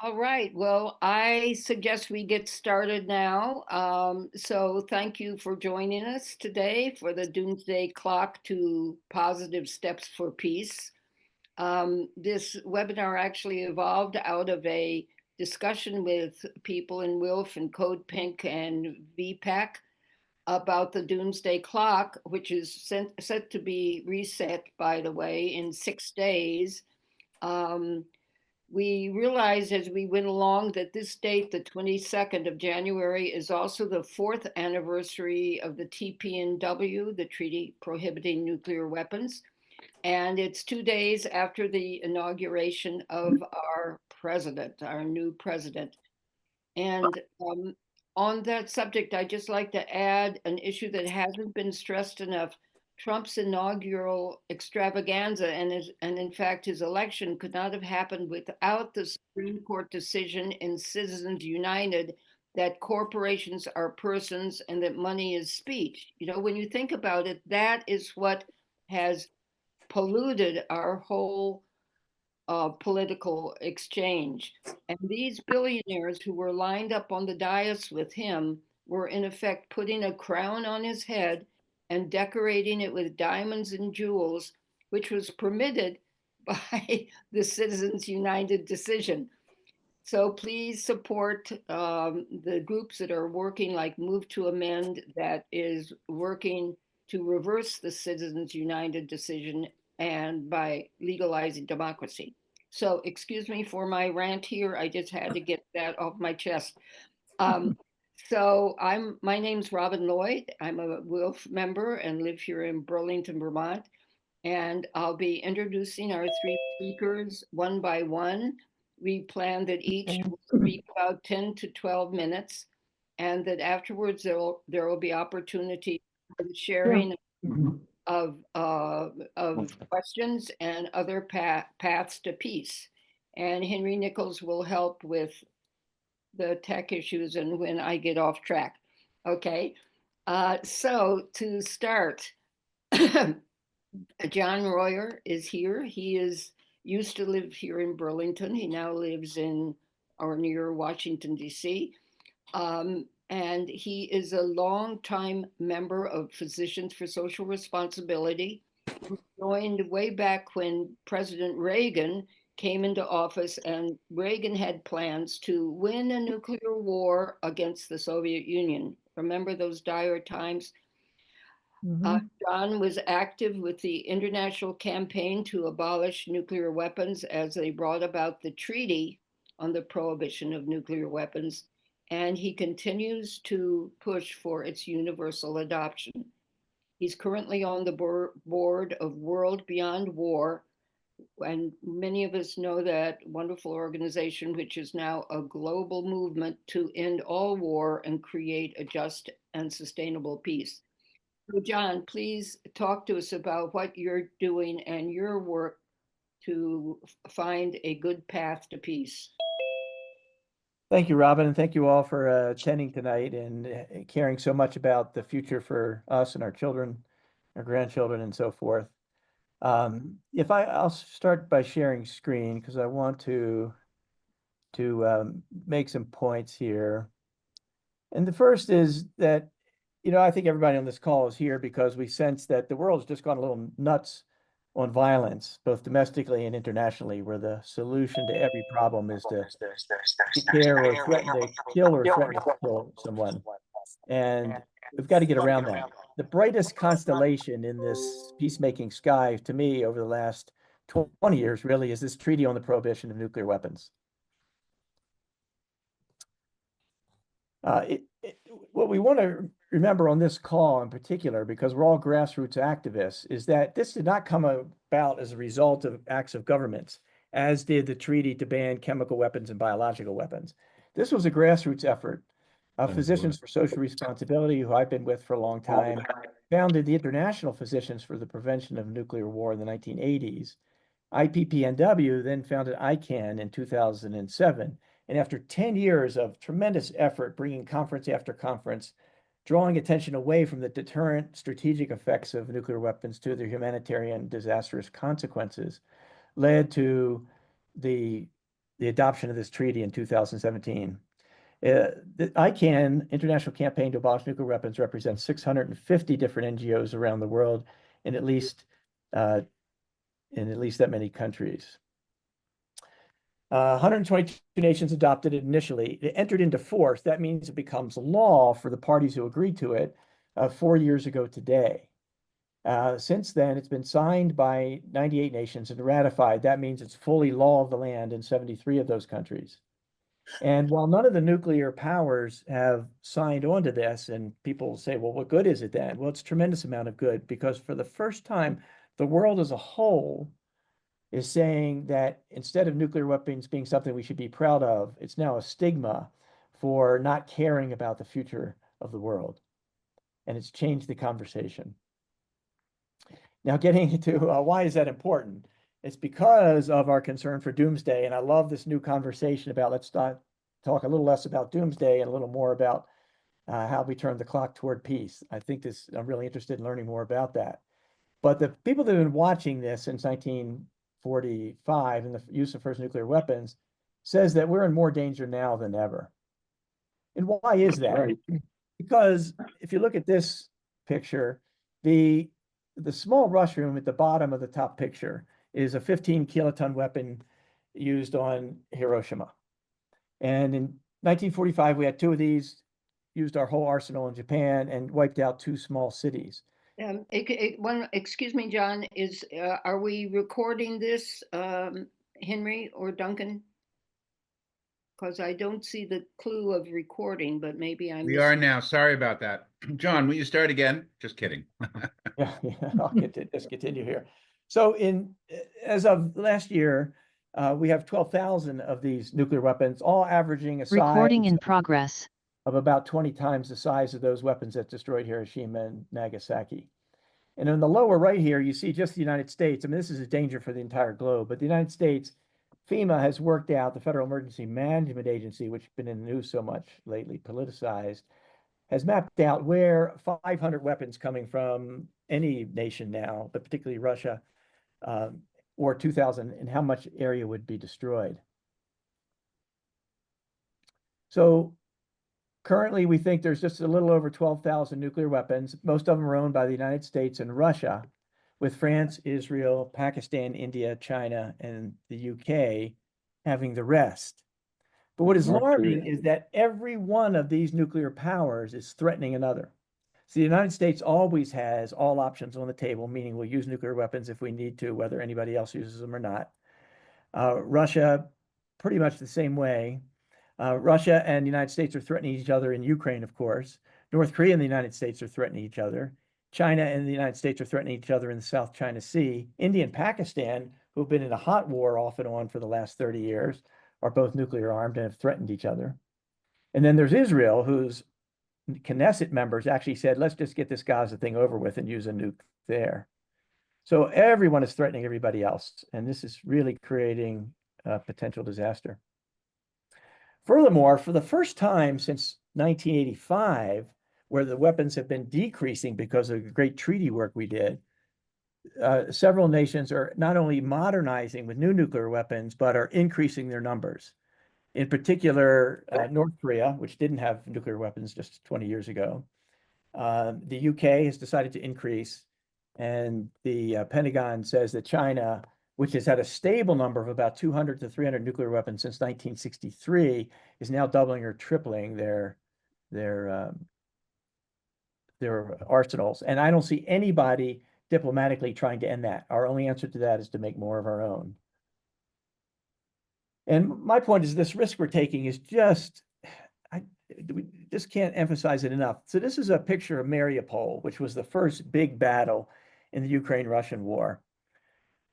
All right. Well, I suggest we get started now. So thank you for joining us today for the Doomsday Clock to Positive Steps for Peace. This webinar actually evolved out of a discussion with people in WILPF and Code Pink and VPAC about the Doomsday Clock, which is set to be reset, by the way, in 6 days. Um, we realized as we went along that this date, the 22nd of January, is also the fourth anniversary of the TPNW, the Treaty Prohibiting Nuclear Weapons. And it's 2 days after the inauguration of our president, our new president. And on that subject, I'd just like to add an issue that hasn't been stressed enough. Trump's inaugural extravaganza and in fact his election could not have happened without the Supreme Court decision in Citizens United that corporations are persons and that money is speech. You know, when you think about it, that is what has polluted our whole political exchange. And these billionaires who were lined up on the dais with him were, in effect, putting a crown on his head and decorating it with diamonds and jewels, which was permitted by the Citizens United decision. So please support the groups that are working, like Move to Amend, that is working to reverse the Citizens United decision and by legalizing democracy. So excuse me for my rant here. I just had to get that off my chest. Um, my name's Robin Lloyd. I'm a WILF member and live here in Burlington, Vermont. And I'll be introducing our three speakers one by one. We plan that each will speak about 10 to 12 minutes, and that afterwards there will be opportunity for the Yeah. sharing of questions and other paths to peace. And Henry Nichols will help with the tech issues and when I get off track. Okay. So to start, John Reuwer is here. He is used to live here in Burlington. He now lives in or near Washington, D.C. And he is a longtime member of Physicians for Social Responsibility, who joined way back when President Reagan came into office, and Reagan had plans to win a nuclear war against the Soviet Union. Remember those dire times? John was active with the international campaign to abolish nuclear weapons as they brought about the treaty on the prohibition of nuclear weapons, and he continues to push for its universal adoption. He's currently on the board of World Beyond War, and many of us know that wonderful organization, which is now a global movement to end all war and create a just and sustainable peace. So John, please talk to us about what you're doing and your work to find a good path to peace. Thank you, Robin, and thank you all for attending tonight and caring so much about the future for us and our children, our grandchildren, and so forth. I'll start by sharing screen because I want to make some points here. And the first is that, I think everybody on this call is here because we sense that the world has just gone a little nuts on violence, both domestically and internationally, where the solution to every problem is to declare or threaten to kill or threaten to kill someone. And we've got to get around that. The brightest constellation in this peacemaking sky, to me, over the last 20 years, really, is this treaty on the prohibition of nuclear weapons. What we want to remember on this call in particular, because we're all grassroots activists, is that this did not come about as a result of acts of governments, as did the treaty to ban chemical weapons and biological weapons. This was a grassroots effort of Physicians for Social Responsibility, who I've been with for a long time, founded the International Physicians for the Prevention of Nuclear War in the 1980s. IPPNW then founded ICANN in 2007. And after 10 years of tremendous effort, bringing conference after conference, drawing attention away from the deterrent strategic effects of nuclear weapons to their humanitarian disastrous consequences, led to the the adoption of this treaty in 2017. The ICAN, International Campaign to Abolish Nuclear Weapons, represents 650 different NGOs around the world in at least that many countries. 122 nations adopted it initially. It entered into force. That means it becomes law for the parties who agreed to it 4 years ago today. Since then, it's been signed by 98 nations and ratified. That means it's fully law of the land in 73 of those countries. And while none of the nuclear powers have signed on to this, and people say, well, what good is it then? Well, it's a tremendous amount of good, because for the first time, the world as a whole is saying that instead of nuclear weapons being something we should be proud of, it's now a stigma for not caring about the future of the world. And it's changed the conversation. Now, getting into why is that important? It's because of our concern for doomsday. And I love this new conversation about, let's talk a little less about doomsday and a little more about how we turn the clock toward peace. I'm really interested in learning more about that. But the people that have been watching this since 1945 and the use of first nuclear weapons says that we're in more danger now than ever. And why is that? Right. Because if you look at this picture, the small mushroom at the bottom of the top picture is a 15 kiloton weapon used on Hiroshima. And in 1945, we had 2 of these, used our whole arsenal in Japan, and wiped out 2 small cities. Excuse me, John, are we recording this, Henry or Duncan? Because I don't see the clue of recording, but maybe I'm. We are now. Sorry about that. John, will you start again? Just kidding. Yeah, I'll just continue here. So as of last year, we have 12,000 of these nuclear weapons, all averaging a size Recording in progress of about 20 times the size of those weapons that destroyed Hiroshima and Nagasaki. And in the lower right here, you see just the United States. I mean, this is a danger for the entire globe, but the United States, FEMA has worked out, the Federal Emergency Management Agency, which has been in the news so much lately, politicized, has mapped out where 500 weapons coming from any nation now, but particularly Russia, or 2,000, and how much area would be destroyed. So currently, we think there's just a little over 12,000 nuclear weapons. Most of them are owned by the United States and Russia, with France, Israel, Pakistan, India, China, and the UK having the rest. But what is alarming is that every one of these nuclear powers is threatening another. So the United States always has all options on the table, meaning we'll use nuclear weapons if we need to, whether anybody else uses them or not. Russia, pretty much the same way. Russia and the United States are threatening each other in Ukraine, of course. North Korea and the United States are threatening each other. China and the United States are threatening each other in the South China Sea. India and Pakistan, who've been in a hot war off and on for the last 30 years, are both nuclear armed and have threatened each other. And then there's Israel, whose Knesset members actually said, let's just get this Gaza thing over with and use a nuke there. So everyone is threatening everybody else. And this is really creating a potential disaster. Furthermore, for the first time since 1985, where the weapons have been decreasing because of the great treaty work we did, several nations are not only modernizing with new nuclear weapons, but are increasing their numbers. In particular, North Korea, which didn't have nuclear weapons just 20 years ago. The UK has decided to increase, and the Pentagon says that China, which has had a stable number of about 200 to 300 nuclear weapons since 1963, is now doubling or tripling their arsenals. And I don't see anybody diplomatically trying to end that. Our only answer to that is to make more of our own. And my point is, this risk we're taking is we just can't emphasize it enough. So this is a picture of Mariupol, which was the first big battle in the Ukraine-Russian war,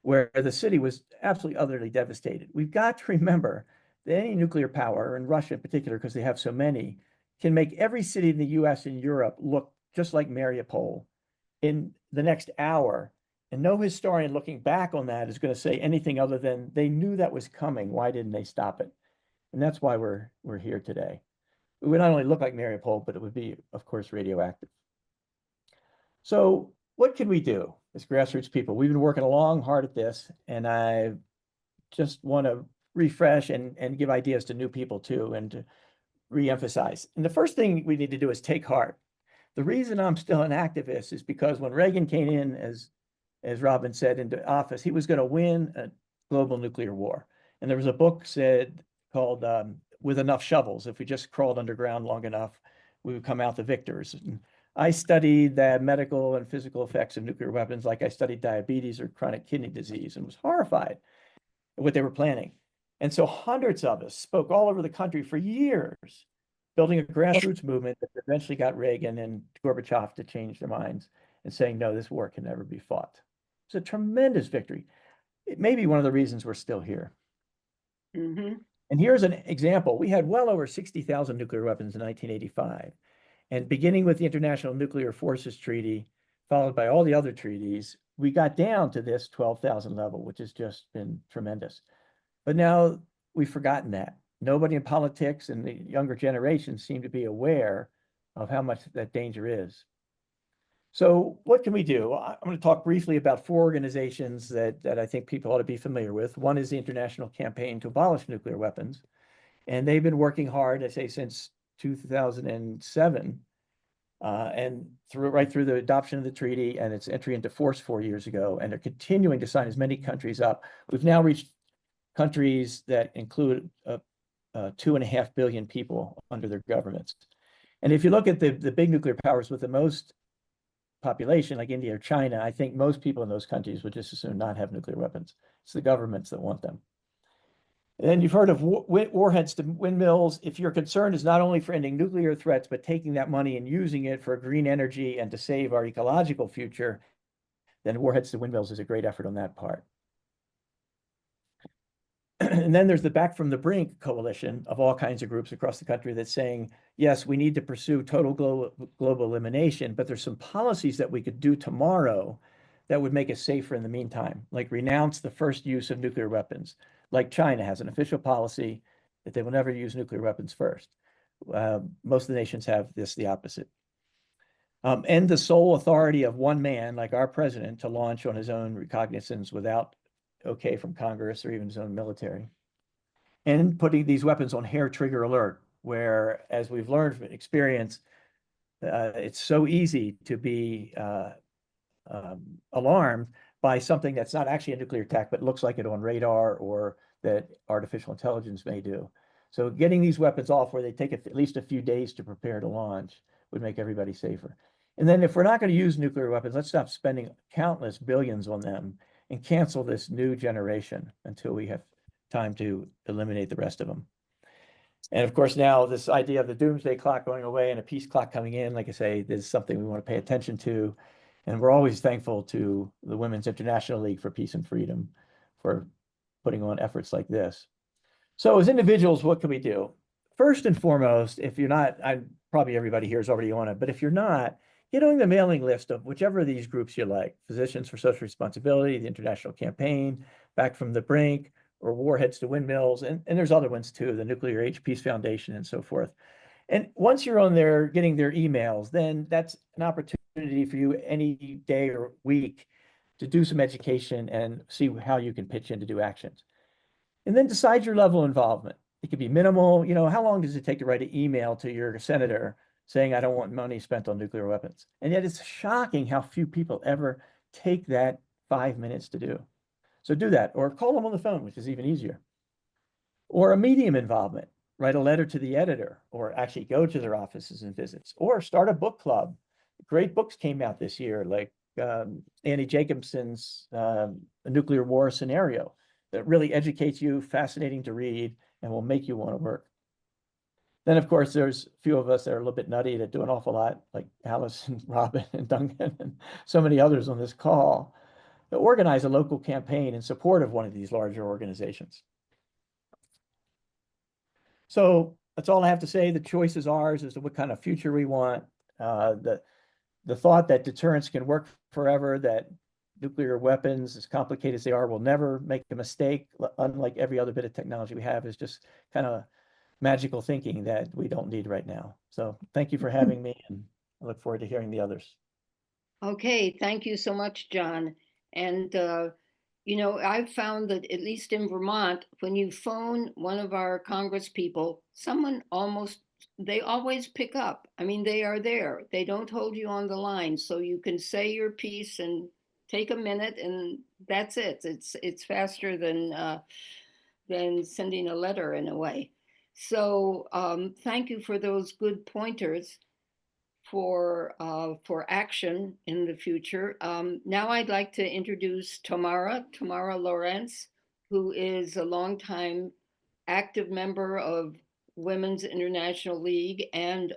where the city was absolutely utterly devastated. We've got to remember that any nuclear power, and Russia in particular, because they have so many, can make every city in the US and Europe look just like Mariupol in the next hour. And no historian looking back on that is going to say anything other than they knew that was coming. Why didn't they stop it? And that's why we're here today. It would not only look like Mariupol, but it would be, of course, radioactive. So what can we do as grassroots people? We've been working long, hard at this, and I just want to refresh and give ideas to new people too, and to reemphasize. And the first thing we need to do is take heart. The reason I'm still an activist is because when Reagan came in, as Robin said, into office, he was going to win a global nuclear war. And there was a book called With Enough Shovels. If we just crawled underground long enough, we would come out the victors. And I studied the medical and physical effects of nuclear weapons like I studied diabetes or chronic kidney disease, and was horrified at what they were planning. And so hundreds of us spoke all over the country for years, building a grassroots movement that eventually got Reagan and Gorbachev to change their minds and saying, no, this war can never be fought. It's a tremendous victory. It may be one of the reasons we're still here. Mm-hmm. And here's an example. We had well over 60,000 nuclear weapons in 1985. And beginning with the International Nuclear Forces Treaty, followed by all the other treaties, we got down to this 12,000 level, which has just been tremendous. But now we've forgotten that. Nobody in politics and the younger generation seem to be aware of how much that danger is. So what can we do? I'm going to talk briefly about 4 organizations that I think people ought to be familiar with. One is the International Campaign to Abolish Nuclear Weapons. And they've been working hard, I say, since 2007, and right through the adoption of the treaty and its entry into force 4 years ago. And they're continuing to sign as many countries up. We've now reached countries that include 2.5 billion people under their governments. And if you look at the big nuclear powers with the most population, like India or China, I think most people in those countries would just as soon not have nuclear weapons. It's the governments that want them. And then you've heard of warheads to windmills. If your concern is not only for ending nuclear threats, but taking that money and using it for green energy and to save our ecological future, then warheads to windmills is a great effort on that part. And then there's the Back from the Brink coalition of all kinds of groups across the country that's saying, yes, we need to pursue total global elimination, but there's some policies that we could do tomorrow that would make us safer in the meantime, like renounce the first use of nuclear weapons, like China has an official policy that they will never use nuclear weapons first. Most of the nations have the opposite. End the sole authority of one man, like our president, to launch on his own recognizance without okay from Congress or even his own military. And putting these weapons on hair trigger alert, where, as we've learned from experience, it's so easy to be alarmed by something that's not actually a nuclear attack, but looks like it on radar or that artificial intelligence may do. So getting these weapons off where they take at least a few days to prepare to launch would make everybody safer. And then if we're not going to use nuclear weapons, let's stop spending countless billions on them and cancel this new generation until we have time to eliminate the rest of them. And of course, now this idea of the doomsday clock going away and a peace clock coming in, like I say, this is something we want to pay attention to. And we're always thankful to the Women's International League for Peace and Freedom for putting on efforts like this. So as individuals, what can we do? First and foremost, if you're not, probably everybody here is already on it, but if you're not, get on the mailing list of whichever of these groups you like: Physicians for Social Responsibility, the International Campaign, Back from the Brink, or Warheads to Windmills. And there's other ones too, the Nuclear Age Peace Foundation and so forth. And once you're on there getting their emails, then that's an opportunity for you any day or week to do some education and see how you can pitch in to do actions. And then decide your level of involvement. It could be minimal. You know, how long does it take to write an email to your senator saying, I don't want money spent on nuclear weapons? And yet it's shocking how few people ever take that 5 minutes to do. So do that, or call them on the phone, which is even easier. Or a medium involvement, write a letter to the editor, or actually go to their offices and visits, or start a book club. Great books came out this year, like Annie Jacobson's A Nuclear War Scenario, that really educates you, fascinating to read, and will make you want to work. Then, of course, there's a few of us that are a little bit nutty that do an awful lot, like Alice and Robin and Duncan and so many others on this call, that organize a local campaign in support of one of these larger organizations. So that's all I have to say. The choice is ours as to what kind of future we want. The thought that deterrence can work forever, that nuclear weapons, as complicated as they are, will never make a mistake, unlike every other bit of technology we have, is just kind of magical thinking that we don't need right now. So thank you for having me, and I look forward to hearing the others. Okay, thank you so much, John. And you know, I've found that at least in Vermont, when you phone one of our Congress people, they always pick up. I mean, they are there. They don't hold you on the line. So you can say your piece and take a minute and that's it. It's faster than sending a letter in a way. So thank you for those good pointers for action in the future. Now I'd like to introduce Tamara Lorincz, who is a longtime active member of Women's International League and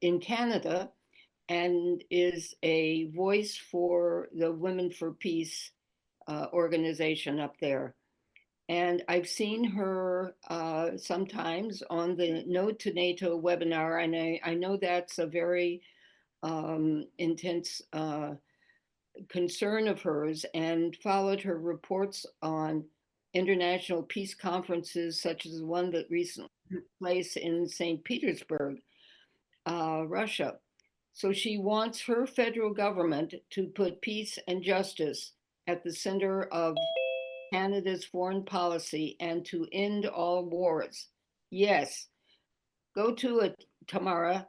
in Canada, and is a voice for the Women for Peace organization up there. And I've seen her sometimes on the No to NATO webinar, and I know that's a very intense concern of hers, and followed her reports on international peace conferences, such as the one that recently took place in St. Petersburg, Russia. So she wants her federal government to put peace and justice at the center of Canada's foreign policy and to end all wars. Yes, go to it, Tamara.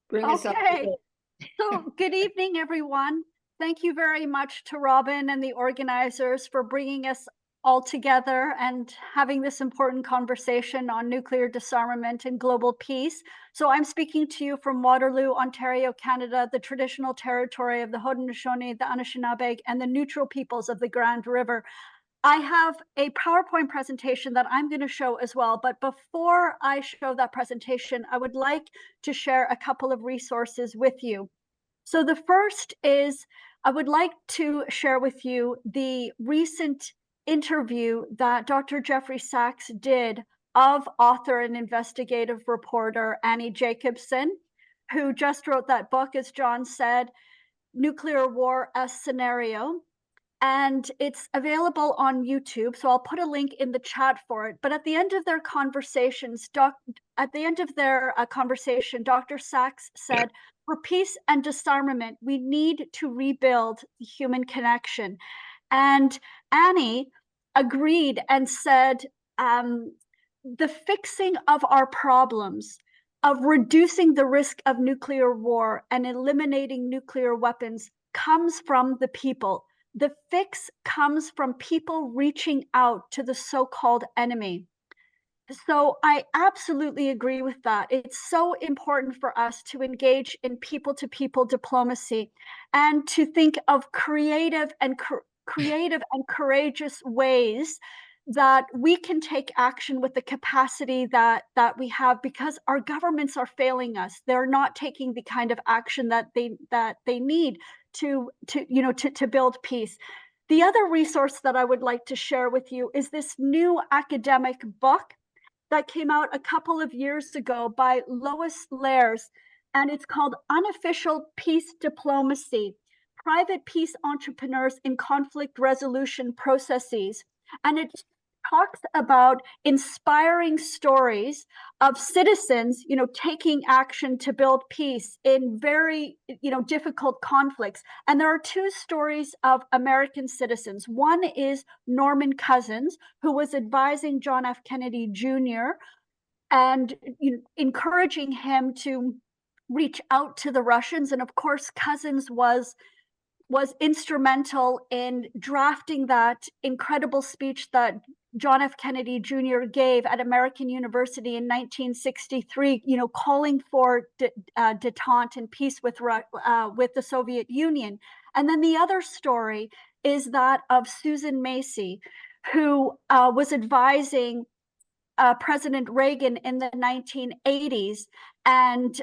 Bring us up to Okay, date. so good evening, everyone. Thank you very much to Robin and the organizers for bringing us all together and having this important conversation on nuclear disarmament and global peace. So I'm speaking to you from Waterloo, Ontario, Canada, the traditional territory of the Haudenosaunee, the Anishinaabe, and the neutral peoples of the Grand River. I have a PowerPoint presentation that I'm going to show as well, but before I show that presentation, I would like to share a couple of resources with you. So the first is, I would like to share with you the recent interview that Dr. Jeffrey Sachs did of author and investigative reporter Annie Jacobson, who just wrote that book, as John said, Nuclear War as Scenario. And it's available on YouTube. So I'll put a link in the chat for it. But at the end of their conversations, Dr. Sachs said, for peace and disarmament, we need to rebuild the human connection. And Annie agreed and said, the fixing of our problems, of reducing the risk of nuclear war and eliminating nuclear weapons comes from the people. The fix comes from people reaching out to the so-called enemy. So I absolutely agree with that. It's so important for us to engage in people-to-people diplomacy and to think of creative and courageous ways that we can take action with the capacity that we have, because our governments are failing us. They're not taking the kind of action that they need to build peace. The other resource that I would like to share with you is this new academic book that came out a couple of years ago by Lois Lairs, and it's called Unofficial Peace Diplomacy: Private Peace Entrepreneurs in Conflict Resolution Processes. And it talks about inspiring stories of citizens, taking action to build peace in very, difficult conflicts. And there are two stories of American citizens. One is Norman Cousins, who was advising John F. Kennedy Jr. and encouraging him to reach out to the Russians. And of course, Cousins was instrumental in drafting that incredible speech that John F. Kennedy Jr. gave at American University in 1963, calling for détente and peace with the Soviet Union. And then the other story is that of Susan Macy, who was advising President Reagan in the 1980s, and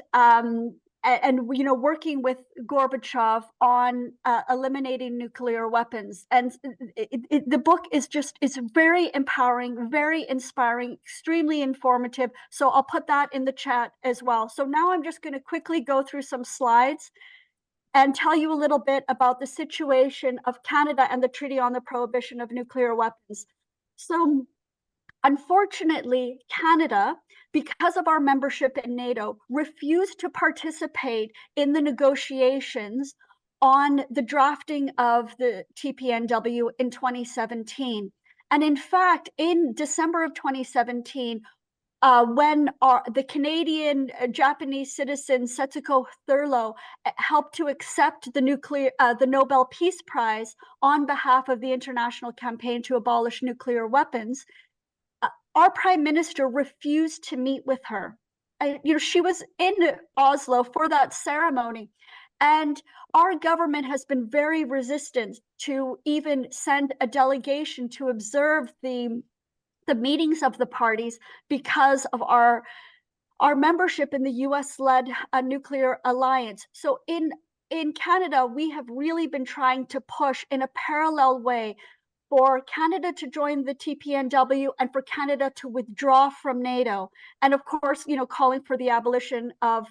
working with Gorbachev on eliminating nuclear weapons. And the book is very empowering, very inspiring, extremely informative. So I'll put that in the chat as well. So now I'm just going to quickly go through some slides and tell you a little bit about the situation of Canada and the Treaty on the Prohibition of Nuclear Weapons. So unfortunately, Canada, because of our membership in NATO, refused to participate in the negotiations on the drafting of the TPNW in 2017. And in fact, in December of 2017, when the Canadian Japanese citizen Setsuko Thurlow helped to accept the Nobel Peace Prize on behalf of the International Campaign to Abolish Nuclear Weapons, our Prime Minister refused to meet with her. She was in Oslo for that ceremony, and our government has been very resistant to even send a delegation to observe the meetings of the parties because of our membership in the US-led nuclear alliance. So in Canada, we have really been trying to push in a parallel way for Canada to join the TPNW and for Canada to withdraw from NATO, and of course, calling for the abolition of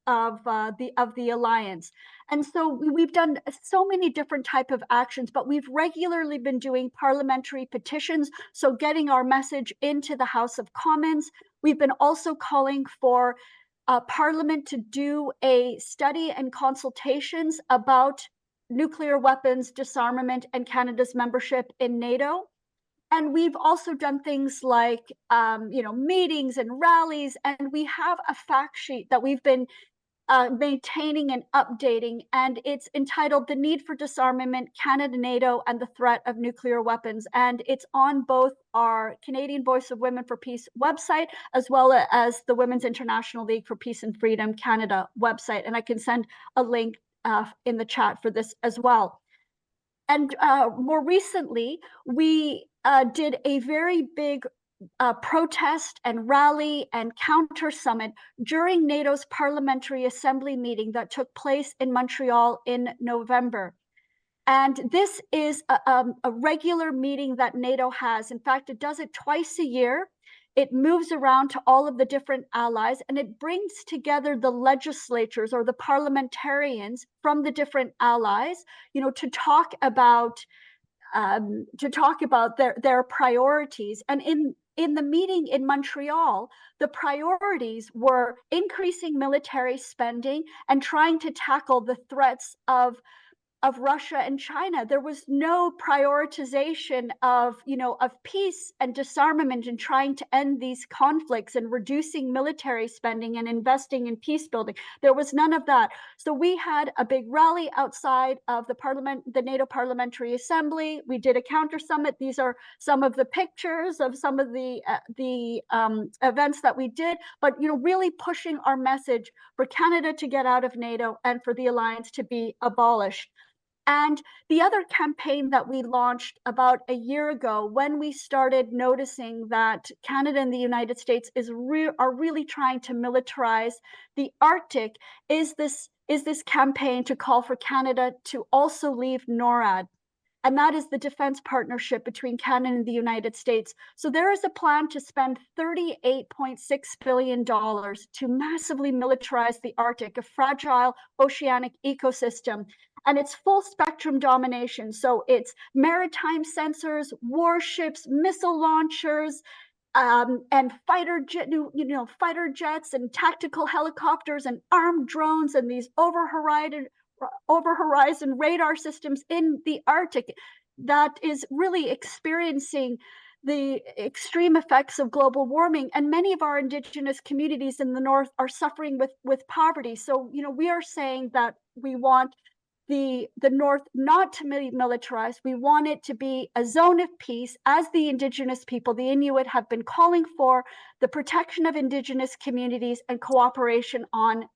the alliance. And so we've done so many different type of actions, but we've regularly been doing parliamentary petitions, so getting our message into the House of Commons. We've been also calling for Parliament to do a study and consultations about nuclear weapons disarmament and Canada's membership in NATO. And we've also done things like meetings and rallies, and we have a fact sheet that we've been maintaining and updating, and it's entitled "The Need for Disarmament, Canada, NATO, and the Threat of Nuclear Weapons." And it's on both our Canadian Voice of Women for Peace website, as well as the Women's International League for Peace and Freedom Canada website. And I can send a link in the chat for this as well. And more recently, we did a very big protest and rally and counter summit during NATO's Parliamentary Assembly meeting that took place in Montreal in November. And this is a regular meeting that NATO has. In fact, it does it twice a year. It moves around to all of the different allies, and it brings together the legislatures or the parliamentarians from the different allies, to talk about their priorities. And in the meeting in Montreal, the priorities were increasing military spending and trying to tackle the threats of Russia and China. There was no prioritization of peace and disarmament and trying to end these conflicts and reducing military spending and investing in peace building. There was none of that. So we had a big rally outside of the NATO Parliamentary Assembly. We did a counter summit. These are some of the pictures of some of the events that we did, but really pushing our message for Canada to get out of NATO and for the alliance to be abolished. And the other campaign that we launched about a year ago, when we started noticing that Canada and the United States are really trying to militarize the Arctic, is this campaign to call for Canada to also leave NORAD. And that is the defense partnership between Canada and the United States. So there is a plan to spend $38.6 billion to massively militarize the Arctic, a fragile oceanic ecosystem. And it's full spectrum domination. So it's maritime sensors, warships, missile launchers, and fighter jets and tactical helicopters and armed drones and these over-horizon radar systems in the Arctic that is really experiencing the extreme effects of global warming. And many of our Indigenous communities in the North are suffering with poverty. So, we are saying that we want the North not to be militarized. We want it to be a zone of peace, as the Indigenous people, the Inuit, have been calling for the protection of Indigenous communities and cooperation on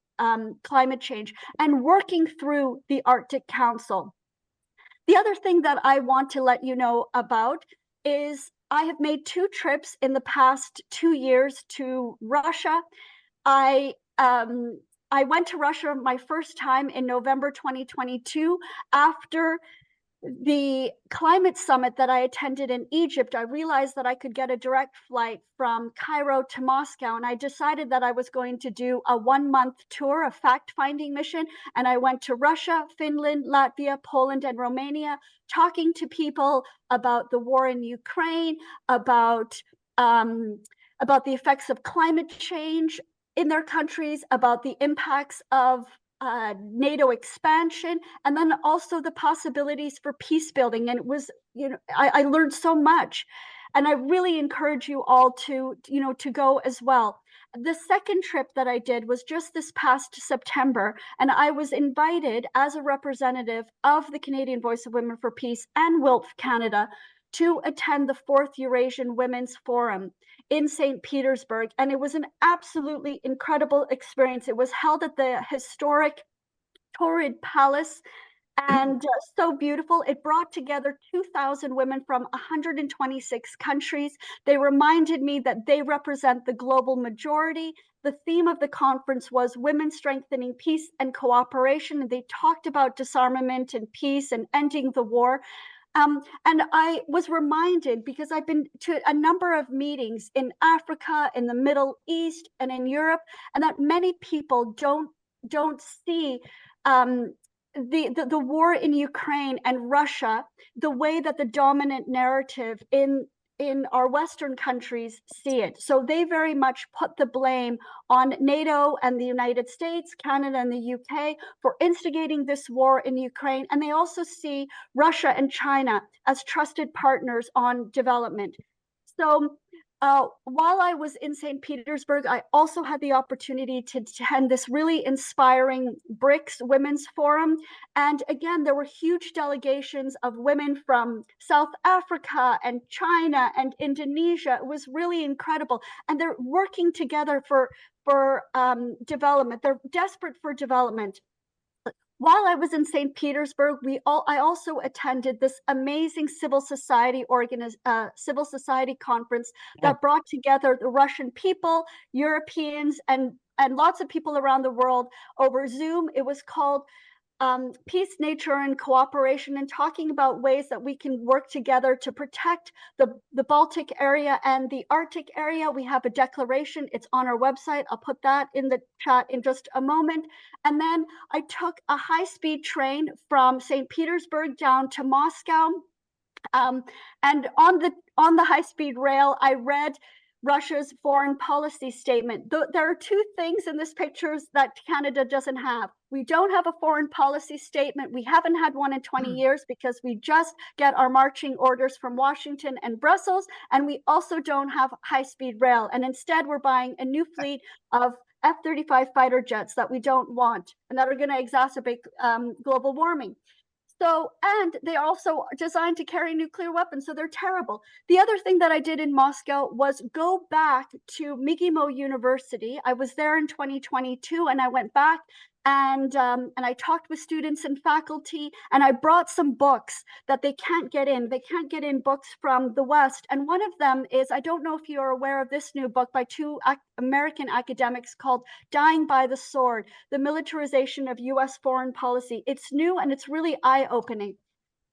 climate change and working through the Arctic Council. The other thing that I want to let you know about is I have made 2 trips in the past 2 years to Russia. I went to Russia my first time in November 2022 after the climate summit that I attended in Egypt. I realized that I could get a direct flight from Cairo to Moscow, and I decided that I was going to do a 1-month tour, a fact-finding mission. And I went to Russia, Finland, Latvia, Poland, and Romania, talking to people about the war in Ukraine, about the effects of climate change in their countries, about the impacts of NATO expansion, and then also the possibilities for peace building. And it was, I learned so much, and I really encourage you all to, to go as well. The second trip that I did was just this past September, and I was invited as a representative of the Canadian Voice of Women for Peace and WILPF Canada to attend the 4th Eurasian Women's Forum in St. Petersburg. And it was an absolutely incredible experience. It was held at the historic Torrid Palace, and so beautiful. It brought together 2,000 women from 126 countries. They reminded me that they represent the global majority. The theme of the conference was Women Strengthening Peace and Cooperation. And they talked about disarmament and peace and ending the war. And I was reminded, because I've been to a number of meetings in Africa, in the Middle East, and in Europe, and that many people don't see the war in Ukraine and Russia the way that the dominant narrative in our Western countries see it. So they very much put the blame on NATO and the United States, Canada and the UK for instigating this war in Ukraine. And they also see Russia and China as trusted partners on development. So while I was in St. Petersburg, I also had the opportunity to attend this really inspiring BRICS Women's Forum. And again, there were huge delegations of women from South Africa and China and Indonesia. It was really incredible. And they're working together for development. They're desperate for development. While I was in St. Petersburg, I also attended this amazing civil society conference that brought together the Russian people, Europeans, and lots of people around the world over Zoom. It was called Peace, Nature, and Cooperation, and talking about ways that we can work together to protect the Baltic area and the Arctic area. We have a declaration. It's on our website. I'll put that in the chat in just a moment. And then I took a high-speed train from St. Petersburg down to Moscow. And on the high-speed rail, I read Russia's foreign policy statement. There are two things in this picture that Canada doesn't have. We don't have a foreign policy statement. We haven't had one in 20 years because we just get our marching orders from Washington and Brussels. And we also don't have high-speed rail. And instead, we're buying a new fleet of F-35 fighter jets that we don't want and that are going to exacerbate global warming. So, and they are also designed to carry nuclear weapons, so they're terrible. The other thing that I did in Moscow was go back to MIGIMO University. I was there in 2022, and I went back and I talked with students and faculty, and I brought some books that they can't get in. They can't get in books from the West, and one of them is, I don't know if you are aware of this new book by two American academics called Dying by the Sword, The Militarization of U.S. Foreign Policy. It's new and it's really eye-opening.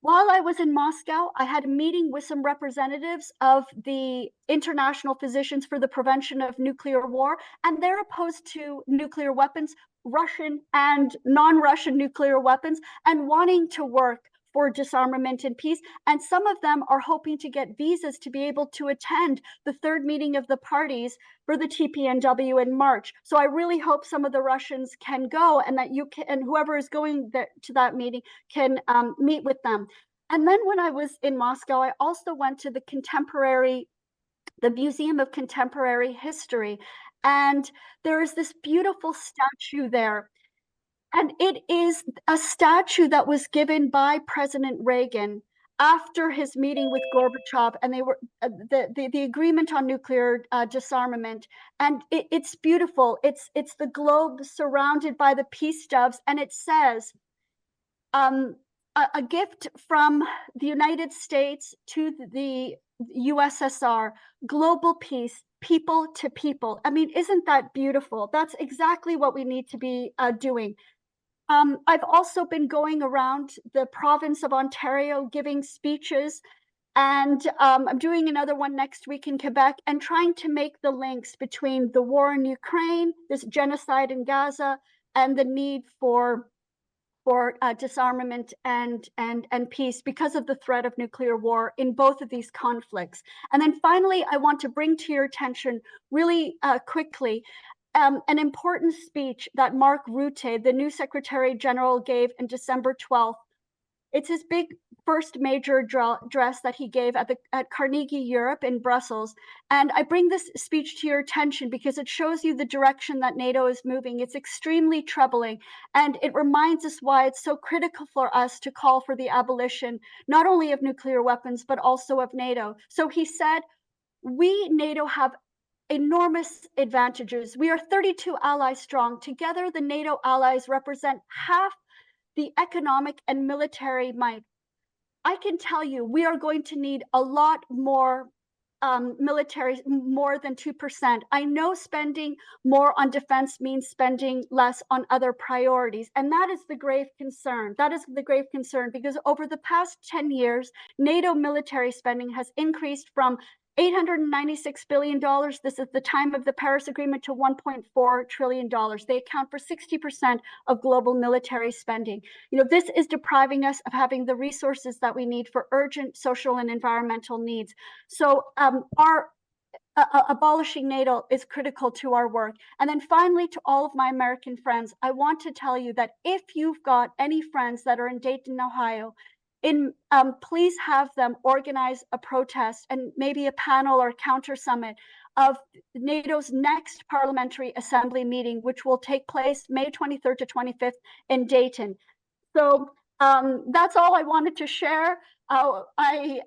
While I was in Moscow, I had a meeting with some representatives of the International Physicians for the Prevention of Nuclear War, and they're opposed to nuclear weapons, Russian and non-Russian nuclear weapons, and wanting to work for disarmament and peace. And some of them are hoping to get visas to be able to attend the third meeting of the parties for the TPNW in March. So I really hope some of the Russians can go, and that you can, and whoever is going there to that meeting can meet with them. And then when I was in Moscow, I also went to the Museum of Contemporary History. And there is this beautiful statue there. And it is a statue that was given by President Reagan after his meeting with Gorbachev, and they were the agreement on nuclear disarmament. And it's beautiful. It's the globe surrounded by the peace doves, and it says, a gift from the United States to the USSR, global peace, people to people. I mean, isn't that beautiful? That's exactly what we need to be doing. I've also been going around the province of Ontario giving speeches, and I'm doing another one next week in Quebec, and trying to make the links between the war in Ukraine, this genocide in Gaza, and the need for disarmament and peace because of the threat of nuclear war in both of these conflicts. And then finally, I want to bring to your attention really quickly an important speech that Mark Rutte, the new Secretary General, gave in December 12th. It's his first major address that he gave at Carnegie Europe in Brussels. And I bring this speech to your attention because it shows you the direction that NATO is moving. It's extremely troubling. And it reminds us why it's so critical for us to call for the abolition, not only of nuclear weapons, but also of NATO. So he said, we, NATO, have enormous advantages. We are 32 allies strong. Together, the NATO allies represent half the economic and military might. I can tell you, we are going to need a lot more military, more than 2%. I know spending more on defense means spending less on other priorities. And that is the grave concern. That is the grave concern because over the past 10 years, NATO military spending has increased from $896 billion, this is the time of the Paris Agreement, to $1.4 trillion. They account for 60% of global military spending. This is depriving us of having the resources that we need for urgent social and environmental needs. So abolishing NATO is critical to our work. And then finally, to all of my American friends, I want to tell you that if you've got any friends that are in Dayton, Ohio, please have them organize a protest and maybe a panel or counter summit of NATO's next Parliamentary Assembly meeting, which will take place May 23rd to 25th in Dayton. So that's all I wanted to share. I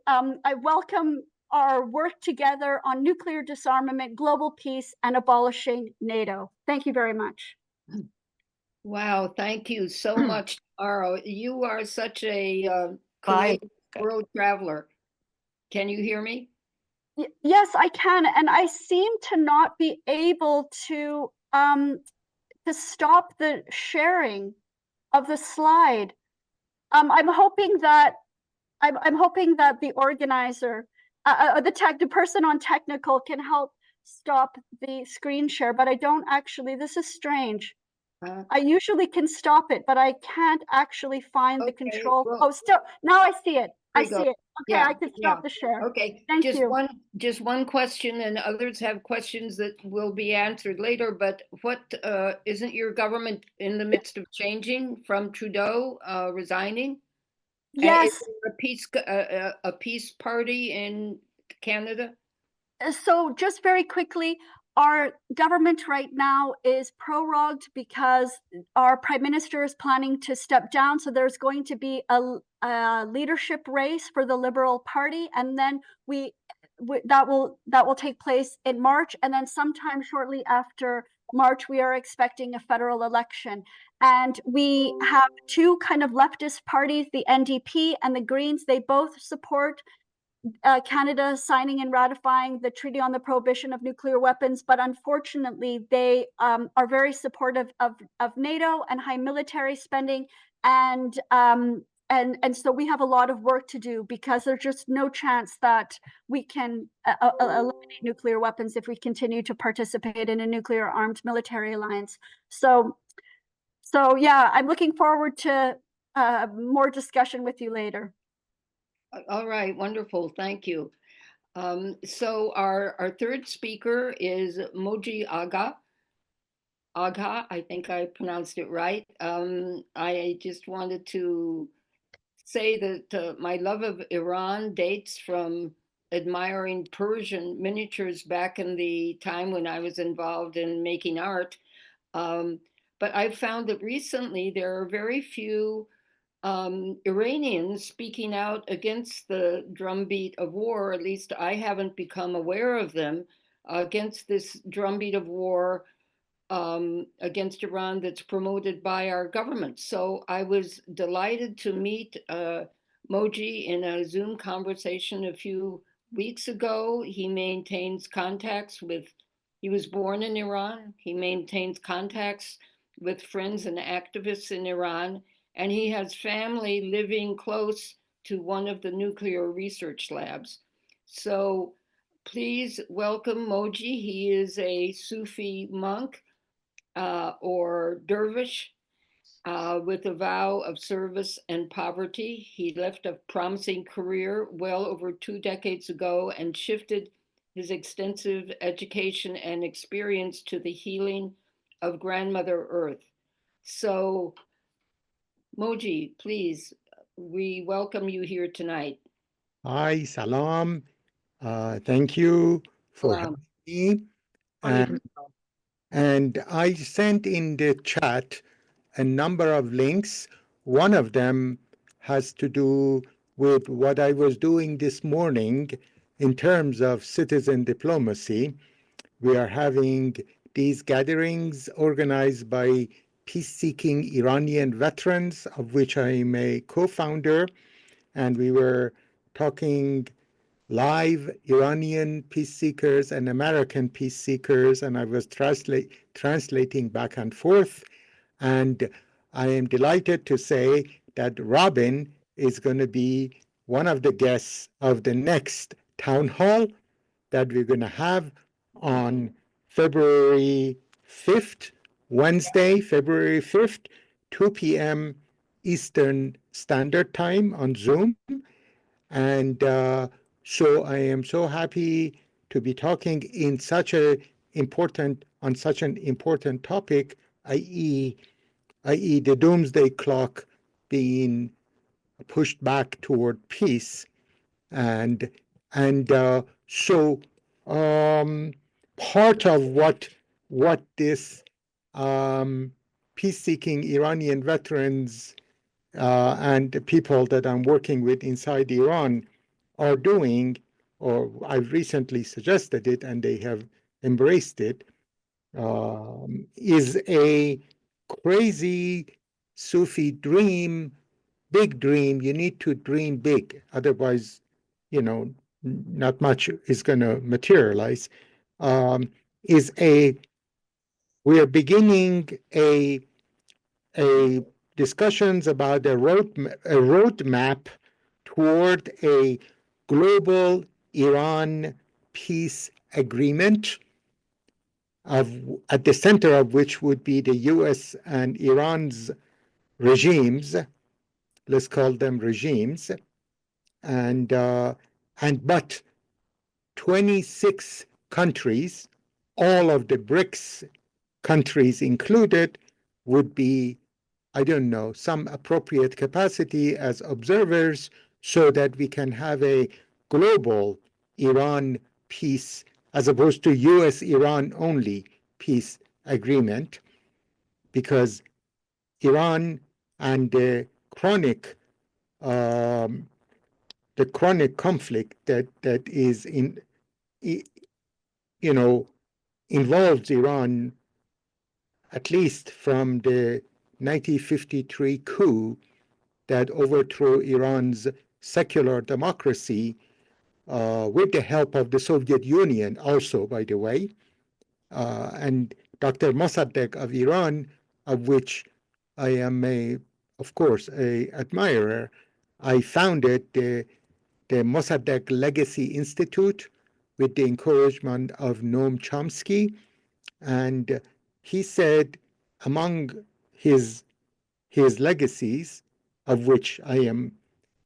welcome our work together on nuclear disarmament, global peace, and abolishing NATO. Thank you very much. Wow, thank you so much, Tamara. You are such a courageous world traveler. Can you hear me? Yes, I can, and I seem to not be able to stop the sharing of the slide. I'm hoping that the organizer, the person on technical, can help stop the screen share, but I don't actually. This is strange. I usually can stop it, but I can't actually find the control. Well, still, now I see it. I see it. Okay, yeah, I can stop the share. Okay, thank you. Just one question, and others have questions that will be answered later. But what isn't your government in the midst of changing from Trudeau resigning? Yes. Is there a peace party in Canada? So just very quickly, our government right now is prorogued because our prime minister is planning to step down. So there's going to be a leadership race for the Liberal Party, and then that will take place in March, and then sometime shortly after March, we are expecting a federal election. And we have two kind of leftist parties, the NDP and the Greens. They both support Canada signing and ratifying the Treaty on the Prohibition of Nuclear Weapons, but unfortunately, they are very supportive of NATO and high military spending, and so we have a lot of work to do because there's just no chance that we can eliminate nuclear weapons if we continue to participate in a nuclear armed military alliance. So yeah, I'm looking forward to more discussion with you later. All right, wonderful. Thank you. So our third speaker is Moji Agha. Agha, I think I pronounced it right. I just wanted to say that my love of Iran dates from admiring Persian miniatures back in the time when I was involved in making art. But I've found that recently there are very few Iranians speaking out against the drumbeat of war. At least I haven't become aware of them against this drumbeat of war against Iran that's promoted by our government. So I was delighted to meet Moji in a Zoom conversation a few weeks ago. He maintains contacts he was born in Iran. He maintains contacts with friends and activists in Iran. And he has family living close to one of the nuclear research labs. So please welcome Moji. He is a Sufi monk or dervish with a vow of service and poverty. He left a promising career well over 2 decades ago and shifted his extensive education and experience to the healing of Grandmother Earth. So, Moji, please, we welcome you here tonight. Hi, salam. Thank you for Salam. having me. And I sent in the chat a number of links. One of them has to do with what I was doing this morning in terms of citizen diplomacy. We are having these gatherings organized by Peace-seeking Iranian Veterans, of which I am a co-founder, and we were talking live Iranian peace seekers and American peace seekers, and I was translating back and forth. And I am delighted to say that Robin is going to be one of the guests of the next town hall that we're going to have on February 5th, Wednesday, February 5th, 2 p.m. Eastern Standard Time on Zoom. And so I am so happy to be talking on such an important topic, i.e., the doomsday clock being pushed back toward peace. And so part of what this peace-seeking Iranian veterans and the people that I'm working with inside Iran are doing, or I've recently suggested it and they have embraced it, is a crazy Sufi dream, big dream. You need to dream big. Otherwise, not much is going to materialize. We are beginning a discussions about a roadmap toward a global Iran peace agreement, at the center of which would be the U.S. and Iran's regimes. Let's call them regimes, but 26 countries, all of the BRICS countries included, would be, I don't know, some appropriate capacity as observers so that we can have a global Iran peace as opposed to U.S. Iran only peace agreement, because Iran and the chronic conflict that is involves Iran, at least from the 1953 coup that overthrew Iran's secular democracy with the help of the Soviet Union also, by the way, and Dr. Mossadegh of Iran, of which I am of course, an admirer. I founded the Mossadegh Legacy Institute with the encouragement of Noam Chomsky, and he said among his legacies, of which I am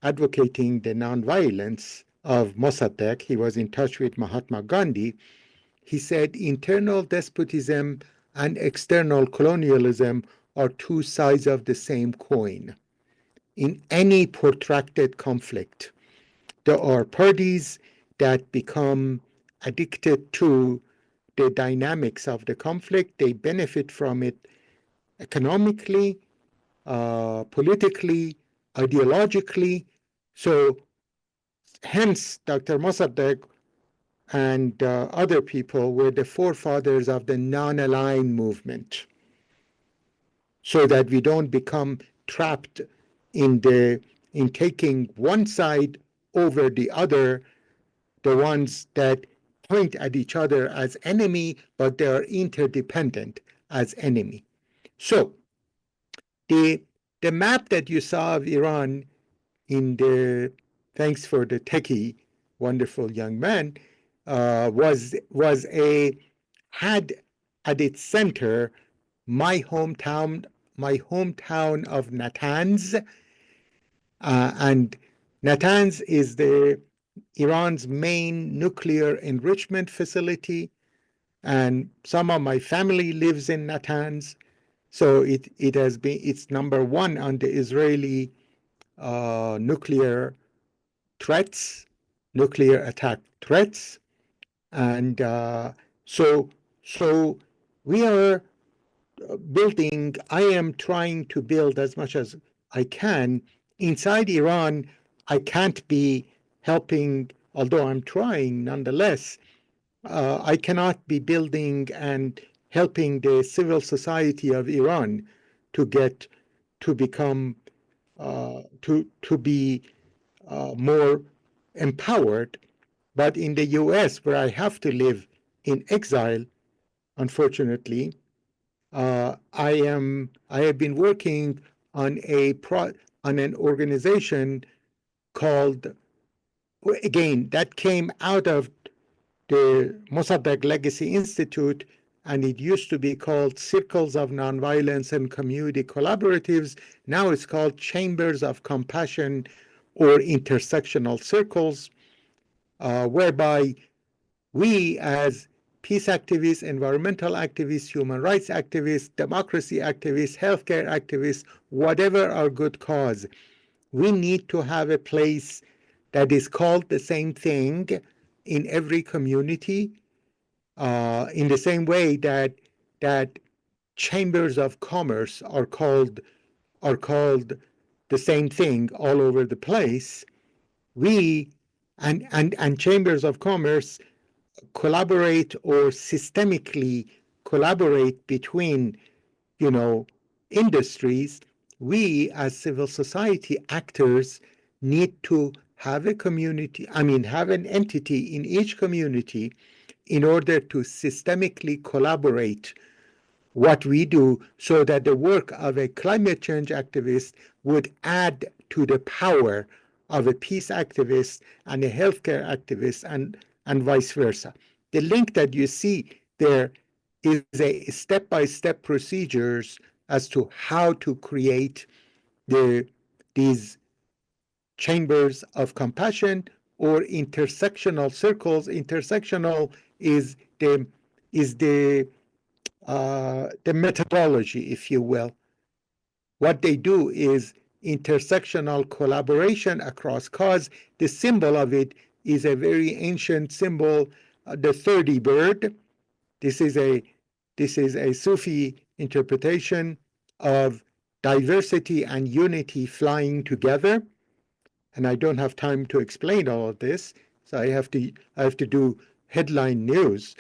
advocating the nonviolence of Mossadegh, he was in touch with Mahatma Gandhi. He said internal despotism and external colonialism are two sides of the same coin. In any protracted conflict, there are parties that become addicted to the dynamics of the conflict. They benefit from it economically, politically, ideologically. So hence, Dr. Mossadegh and other people were the forefathers of the non-aligned movement, so that we don't become trapped in taking one side over the other, the ones that point at each other as enemy, but they are interdependent as enemy. So the map that you saw of Iran thanks for the techie, wonderful young man, had at its center my hometown of Natanz, and Natanz is the Iran's main nuclear enrichment facility, and some of my family lives in Natanz. So it has been, it's number one on the Israeli nuclear threats, nuclear attack threats. And so we are building, I am trying to build as much as I can. Inside Iran, I can't be helping, although I'm trying nonetheless. I cannot be building and helping the civil society of Iran to get to become to be more empowered. But in the U.S., where I have to live in exile, unfortunately, I have been working on on an organization called, again, that came out of the Mossadegh Legacy Institute, and it used to be called Circles of Nonviolence and Community Collaboratives. Now it's called Chambers of Compassion or Intersectional Circles, whereby we as peace activists, environmental activists, human rights activists, democracy activists, healthcare activists, whatever our good cause, we need to have a place that is called the same thing in every community, in the same way that chambers of commerce are called the same thing all over the place. We and chambers of commerce collaborate or systemically collaborate between, industries. We as civil society actors need to have a community, have an entity in each community in order to systemically collaborate what we do so that the work of a climate change activist would add to the power of a peace activist and a healthcare activist and vice versa. The link that you see there is a step-by-step procedures as to how to create these chambers of compassion or intersectional circles. Intersectional is the methodology, if you will. What they do is intersectional collaboration across cause. The symbol of it is a very ancient symbol, the 30 bird. This is a Sufi interpretation of diversity and unity flying together. And I don't have time to explain all of this, so I have to do headline news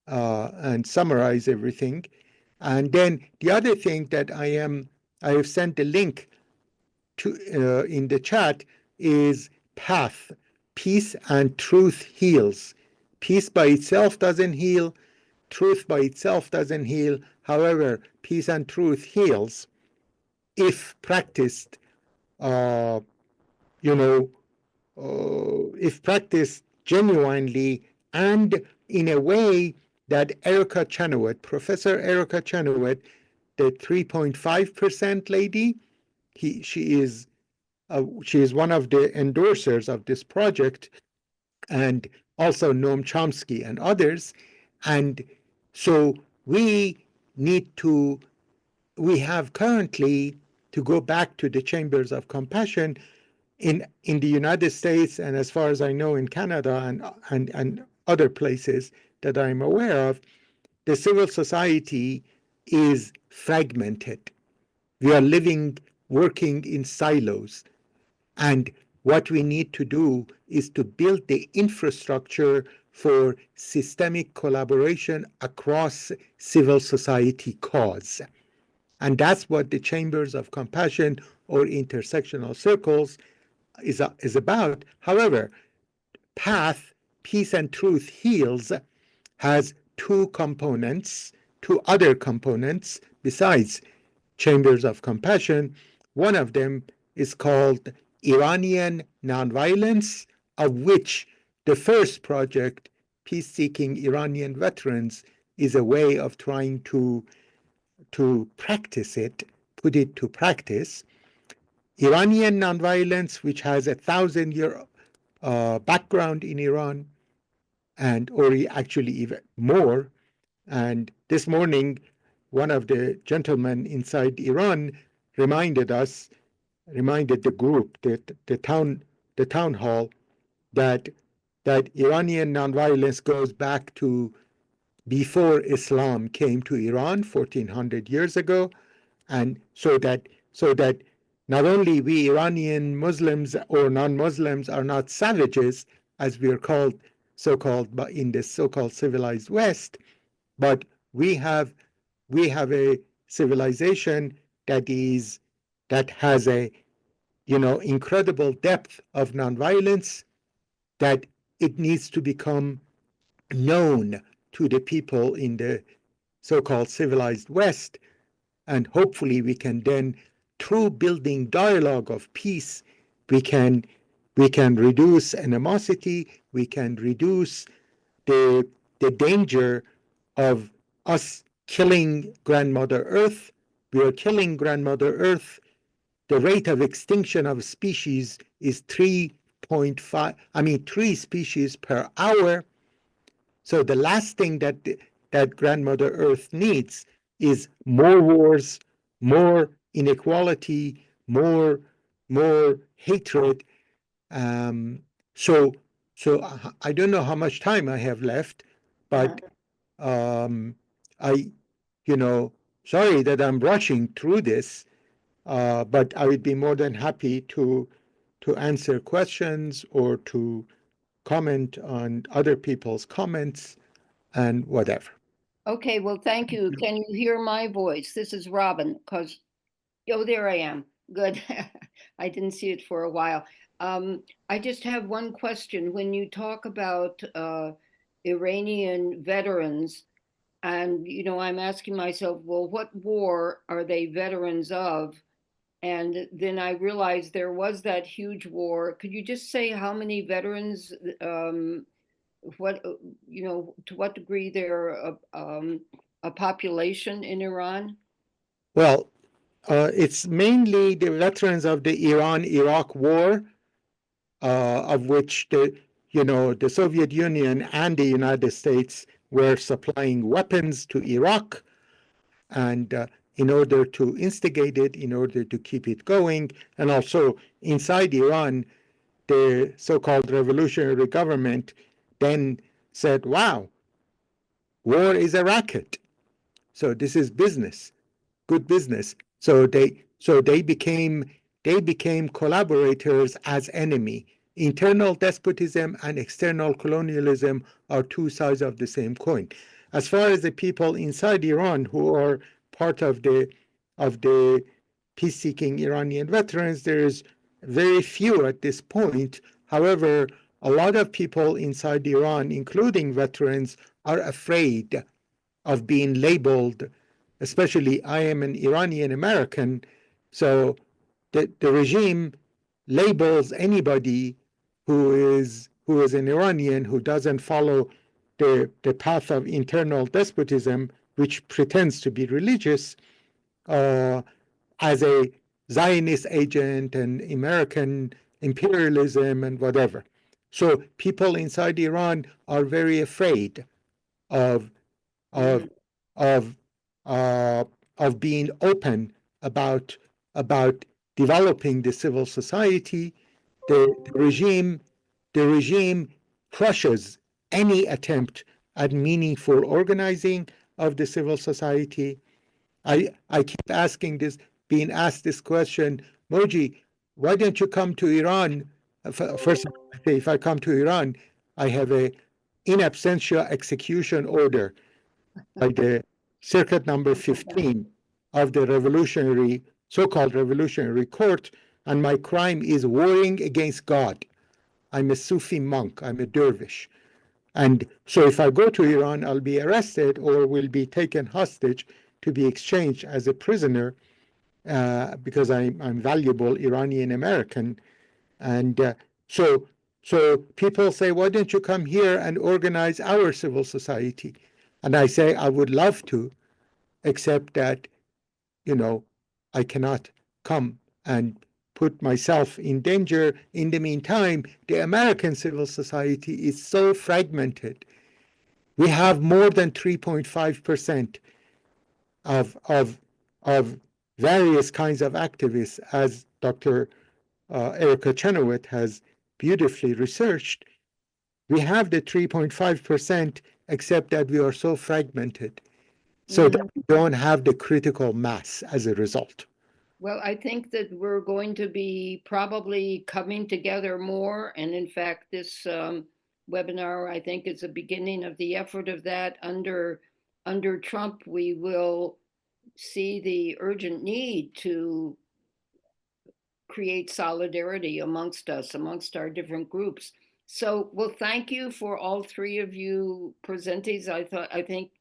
and summarize everything. And then the other thing that I have sent a link to in the chat is PATH, Peace and Truth Heals. Peace by itself doesn't heal. Truth by itself doesn't heal. However, peace and truth heals if practiced, if practiced genuinely and in a way that Erica Chenoweth, Professor Erica Chenoweth, the 3.5% lady, she is one of the endorsers of this project, and also Noam Chomsky and others. And so we have currently, to go back to the Chambers of Compassion, in the United States, and as far as I know in Canada and other places that I'm aware of, the civil society is fragmented. We are working in silos. And what we need to do is to build the infrastructure for systemic collaboration across civil society cause. And that's what the Chambers of Compassion or intersectional circles is about. However, PATH, Peace and Truth Heals, has two other components besides Chambers of Compassion. One of them is called Iranian Nonviolence, of which the first project, Peace-seeking Iranian Veterans, is a way of trying to practice it, put it to practice. Iranian Nonviolence, which has a 1,000-year background in Iran, and or actually even more. And this morning, one of the gentlemen inside Iran reminded the group, the town hall, that Iranian nonviolence goes back to before Islam came to Iran 1400 years ago, and so that not only we Iranian Muslims or non-Muslims are not savages, as we are called, so-called, but in the so-called civilized West, but we have a civilization that has a incredible depth of nonviolence, that it needs to become known to the people in the so-called civilized West, and hopefully we can then, through building dialogue of peace, we can reduce animosity, we can reduce the danger of us killing grandmother Earth. We are killing grandmother Earth. The rate of extinction of species is 3.5, three species per hour. So the last thing that grandmother Earth needs is more wars, more inequality, more hatred. So I don't know how much time I have left, but sorry that I'm rushing through this, but I would be more than happy to answer questions or to comment on other people's comments and whatever. Okay, well, thank you. Can you hear my voice? This is Robin, because, oh, there I am. Good. I didn't see it for a while. I just have one question. When you talk about Iranian veterans, and, I'm asking myself, well, what war are they veterans of? And then I realized there was that huge war. Could you just say how many veterans, what, to what degree they're a population in Iran? Well, it's mainly the veterans of the Iran-Iraq War, of which the Soviet Union and the United States were supplying weapons to Iraq, and in order to instigate it, in order to keep it going, and also inside Iran, the so-called revolutionary government then said, wow, war is a racket. So this is business, good business. So they became collaborators as enemy. Internal despotism and external colonialism are two sides of the same coin. As far as the people inside Iran who are part of the peace-seeking Iranian veterans, there's very few at this point. However, a lot of people inside Iran, including veterans, are afraid of being labeled, especially I am an Iranian American, so the regime labels anybody who is an Iranian who doesn't follow the path of internal despotism, which pretends to be religious, as a Zionist agent and American imperialism and whatever. So people inside Iran are very afraid of being open about developing the civil society. The regime crushes any attempt at meaningful organizing of the civil society. I keep being asked this question, Moji, why don't you come to Iran? First, if I come to Iran, I have a in absentia execution order by the circuit number 15 of the so-called revolutionary court, and my crime is warring against God. I'm a Sufi monk, I'm a dervish. And so if I go to Iran, I'll be arrested or will be taken hostage to be exchanged as a prisoner, because I'm valuable Iranian American. And so people say, why don't you come here and organize our civil society? And I say, I would love to, except that, I cannot come and put myself in danger. In the meantime, the American civil society is so fragmented. We have more than 3.5% of various kinds of activists, as Dr. Erica Chenoweth has beautifully researched. We have the 3.5%, except that we are so fragmented, so that we don't have the critical mass as a result. Well, I think that we're going to be probably coming together more. And in fact, this webinar, I think, is the beginning of the effort of that. Under Trump, we will see the urgent need to create solidarity amongst us, amongst our different groups. So, well, thank you for all three of you presenters. I think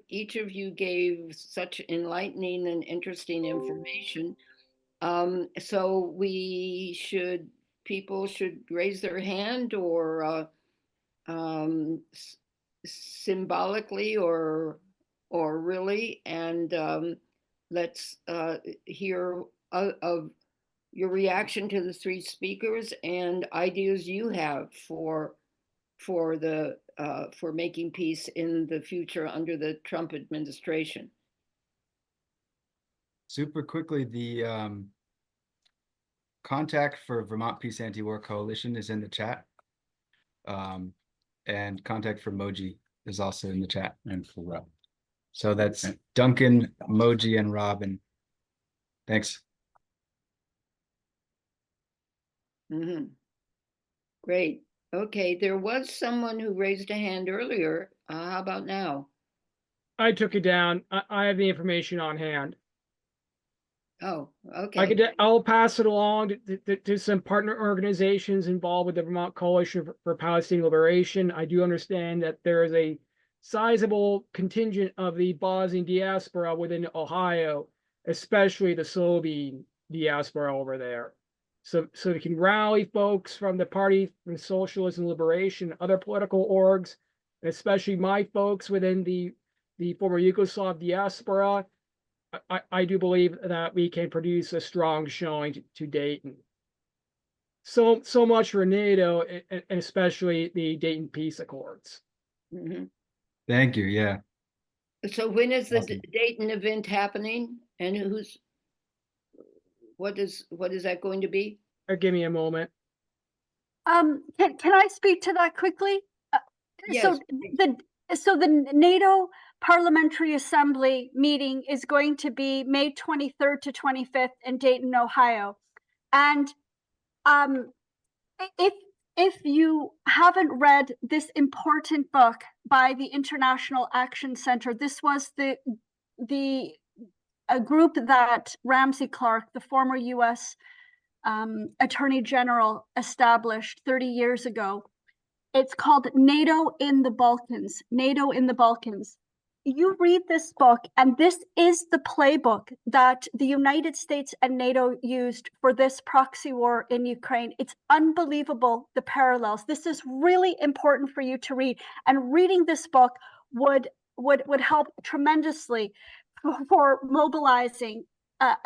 each of you gave such enlightening and interesting information. So people should raise their hand or symbolically or really, and let's hear of your reaction to the three speakers and ideas you have for making peace in the future under the Trump administration. Super quickly, the contact for Vermont Peace Anti-War Coalition is in the chat. And contact for Moji is also in the chat. And for Rob. So that's Duncan, Moji, and Robin. Thanks. Great. Okay, there was someone who raised a hand earlier. How about now? I took it down. I have the information on hand. Oh, okay. I'll pass it along to some partner organizations involved with the Vermont Coalition for Palestinian Liberation. I do understand that there is a sizable contingent of the Bosnian diaspora within Ohio, especially the Slovene diaspora over there. So we can rally folks from the Party for Socialism and Liberation, other political orgs, especially my folks within the former Yugoslav diaspora. I do believe that we can produce a strong showing to Dayton. So much for NATO, and especially the Dayton Peace Accords. Thank you. Yeah. So when is the Awesome. Dayton event happening, and what is that going to be? Give me a moment. Can I speak to that quickly? Yes. So the NATO Parliamentary Assembly meeting is going to be May 23rd to 25th in Dayton, Ohio. And if you haven't read this important book by the International Action Center, this was a group that Ramsey Clark, the former U.S. Attorney General, established 30 years ago. It's called NATO in the Balkans. NATO in the Balkans. You read this book, and this is the playbook that the United States and NATO used for this proxy war in Ukraine. It's unbelievable, the parallels. This is really important for you to read, and reading this book would help tremendously for mobilizing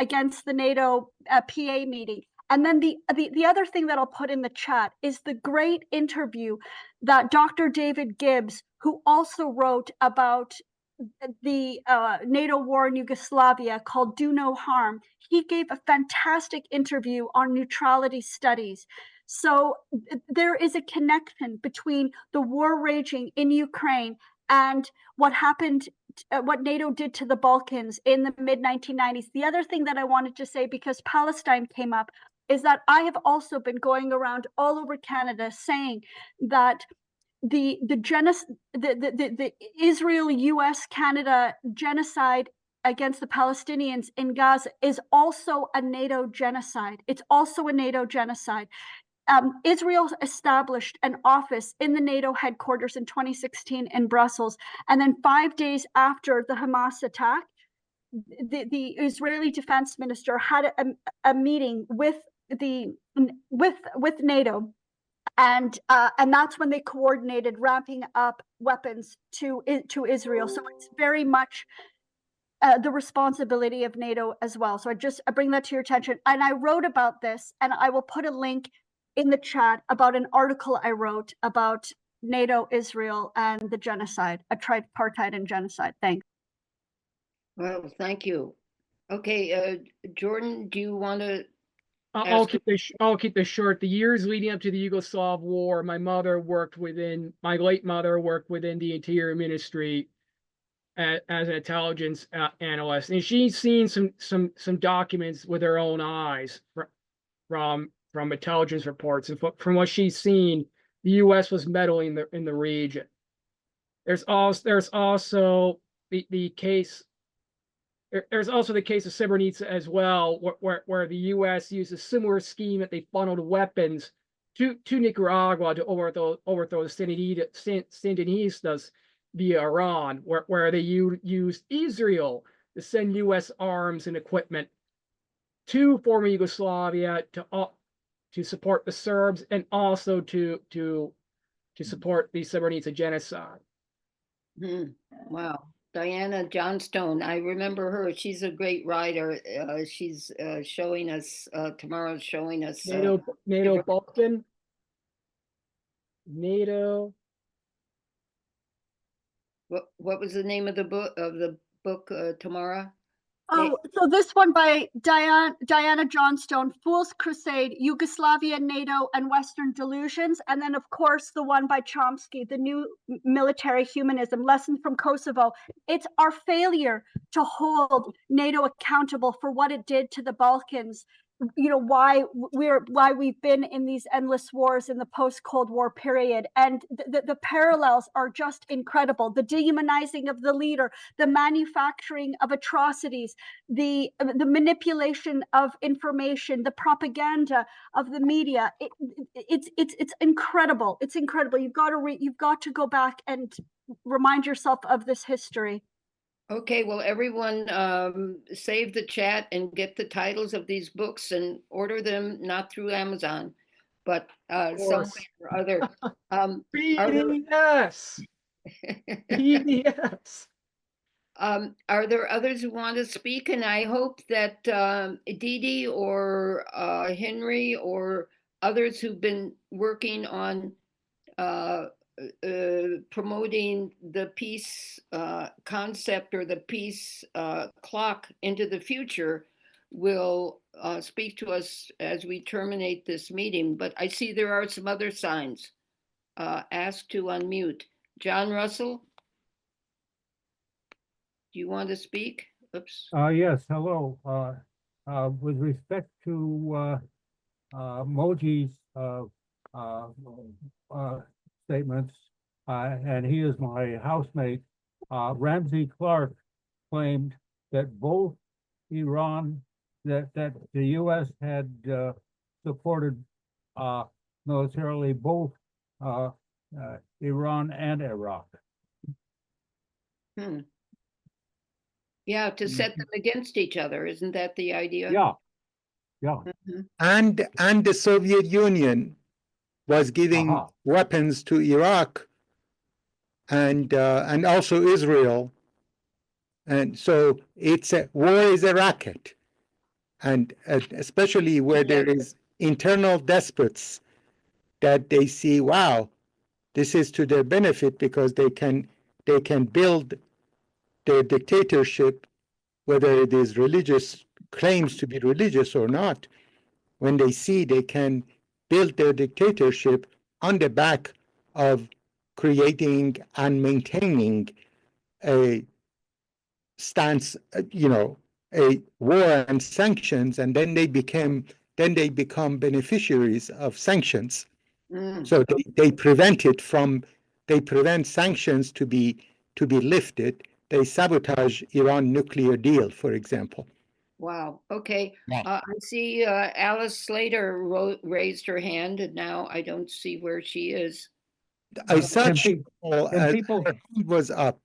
against the NATO PA meeting. And then the other thing that I'll put in the chat is the great interview that Dr. David Gibbs, who also wrote about the NATO war in Yugoslavia, called Do No Harm. He gave a fantastic interview on neutrality studies. So there is a connection between the war raging in Ukraine and what happened, what NATO did to the Balkans in the mid-1990s. The other thing that I wanted to say, because Palestine came up, is that I have also been going around all over Canada saying that the Israel, U.S., Canada genocide against the Palestinians in Gaza is also a NATO genocide. It's also a NATO genocide. Israel established an office in the NATO headquarters in 2016 in Brussels, and then 5 days after the Hamas attack, the Israeli defense minister had a meeting with NATO, and that's when they coordinated ramping up weapons to Israel. So it's very much the responsibility of NATO as well. So I bring that to your attention. And I wrote about this, and I will put a link in the chat about an article I wrote about NATO, Israel, and the genocide, a tripartite and genocide. Thanks. Well, thank you. Okay, Jordan, do you want to? I'll keep this short. The years leading up to the Yugoslav war, my late mother worked within the Interior Ministry as an intelligence analyst, and she's seen some documents with her own eyes from intelligence reports, and from what she's seen, the U.S. was meddling in the region. There's also the case. There's also the case of Srebrenica as well, where the U.S. used a similar scheme that they funneled weapons to Nicaragua to overthrow the Sandinistas via Iran, where they used Israel to send U.S. arms and equipment to former Yugoslavia to support the Serbs and also to support the Srebrenica genocide. Wow. Diana Johnstone, I remember her. She's a great writer. She's showing us, Tamara's showing us. NATO Balkan. NATO. What was the name of the book, Tamara? Oh, so this one by Diana Johnstone, Fool's Crusade, Yugoslavia, NATO, and Western Delusions. And then, of course, the one by Chomsky, The New Military Humanism, Lessons from Kosovo. It's our failure to hold NATO accountable for what it did to the Balkans. You know, why we've been in these endless wars in the post-Cold War period. And the parallels are just incredible. The dehumanizing of the leader, the manufacturing of atrocities, the manipulation of information, the propaganda of the media. It's incredible. It's incredible. You've got to go back and remind yourself of this history. Okay, well, everyone save the chat and get the titles of these books and order them, not through Amazon, but some way or other. BDS! BDS! Are there others who want to speak? And I hope that Didi or Henry or others who've been working on promoting the peace concept or the peace clock into the future will speak to us as we terminate this meeting. But I see there are some other signs. Ask to unmute. John Russell, do you want to speak? Oops. Yes, hello. With respect to Moji's statements, and he is my housemate, Ramsey Clark claimed that both Iran, that the U.S. had supported militarily both Iran and Iraq. Yeah, to set them against each other. Isn't that the idea? Yeah, yeah. And the Soviet Union was giving weapons to Iraq and also Israel. And so war is a racket. And especially where there is internal despots that they see, wow, this is to their benefit because they can build their dictatorship, whether it is religious, claims to be religious or not, when they see they can build their dictatorship on the back of creating and maintaining a stance, a war and sanctions, and then they become beneficiaries of sanctions. So they prevent sanctions to be lifted. They sabotage Iran nuclear deal, for example. Wow. Okay. Yeah. I see Alice Slater raised her hand, and now I don't see where she is. I saw people her hand was up.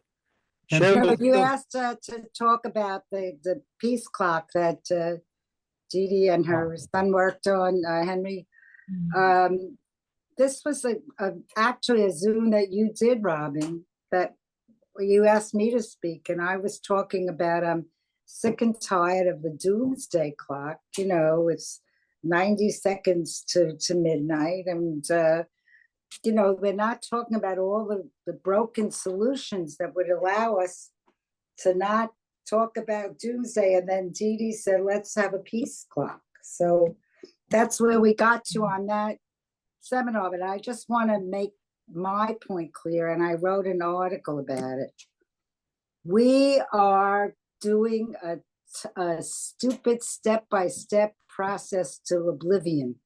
Can You asked to talk about the peace clock that Didi and her son worked on, Henry. This was actually a Zoom that you did, Robin, that you asked me to speak, and I was talking about I'm sick and tired of the doomsday clock. You know, it's 90 seconds to midnight, and you know, we're not talking about all the broken solutions that would allow us to not talk about doomsday. And then Dee Dee said, let's have a peace clock. So that's where we got to on that seminar. But I just want to make my point clear, and I wrote an article about it. We are doing a stupid step-by-step process to oblivion.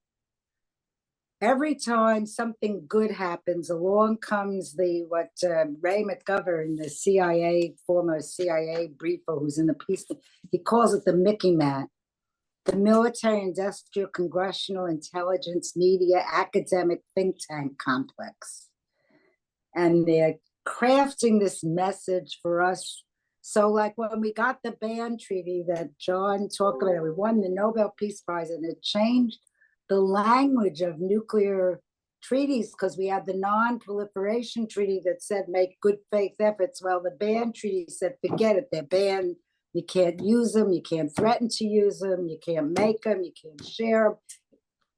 Every time something good happens, along comes what Ray McGovern, the CIA, former CIA briefer who's in the peace, he calls it the Mickey Mat. The military, industrial, congressional, intelligence, media, academic think tank complex. And they're crafting this message for us. So like when we got the ban treaty that John talked about, we won the Nobel Peace Prize, and it changed the language of nuclear treaties, because we had the non-proliferation treaty that said make good faith efforts. Well, the ban treaty said forget it, they're banned. You can't use them, you can't threaten to use them, you can't make them, you can't share them.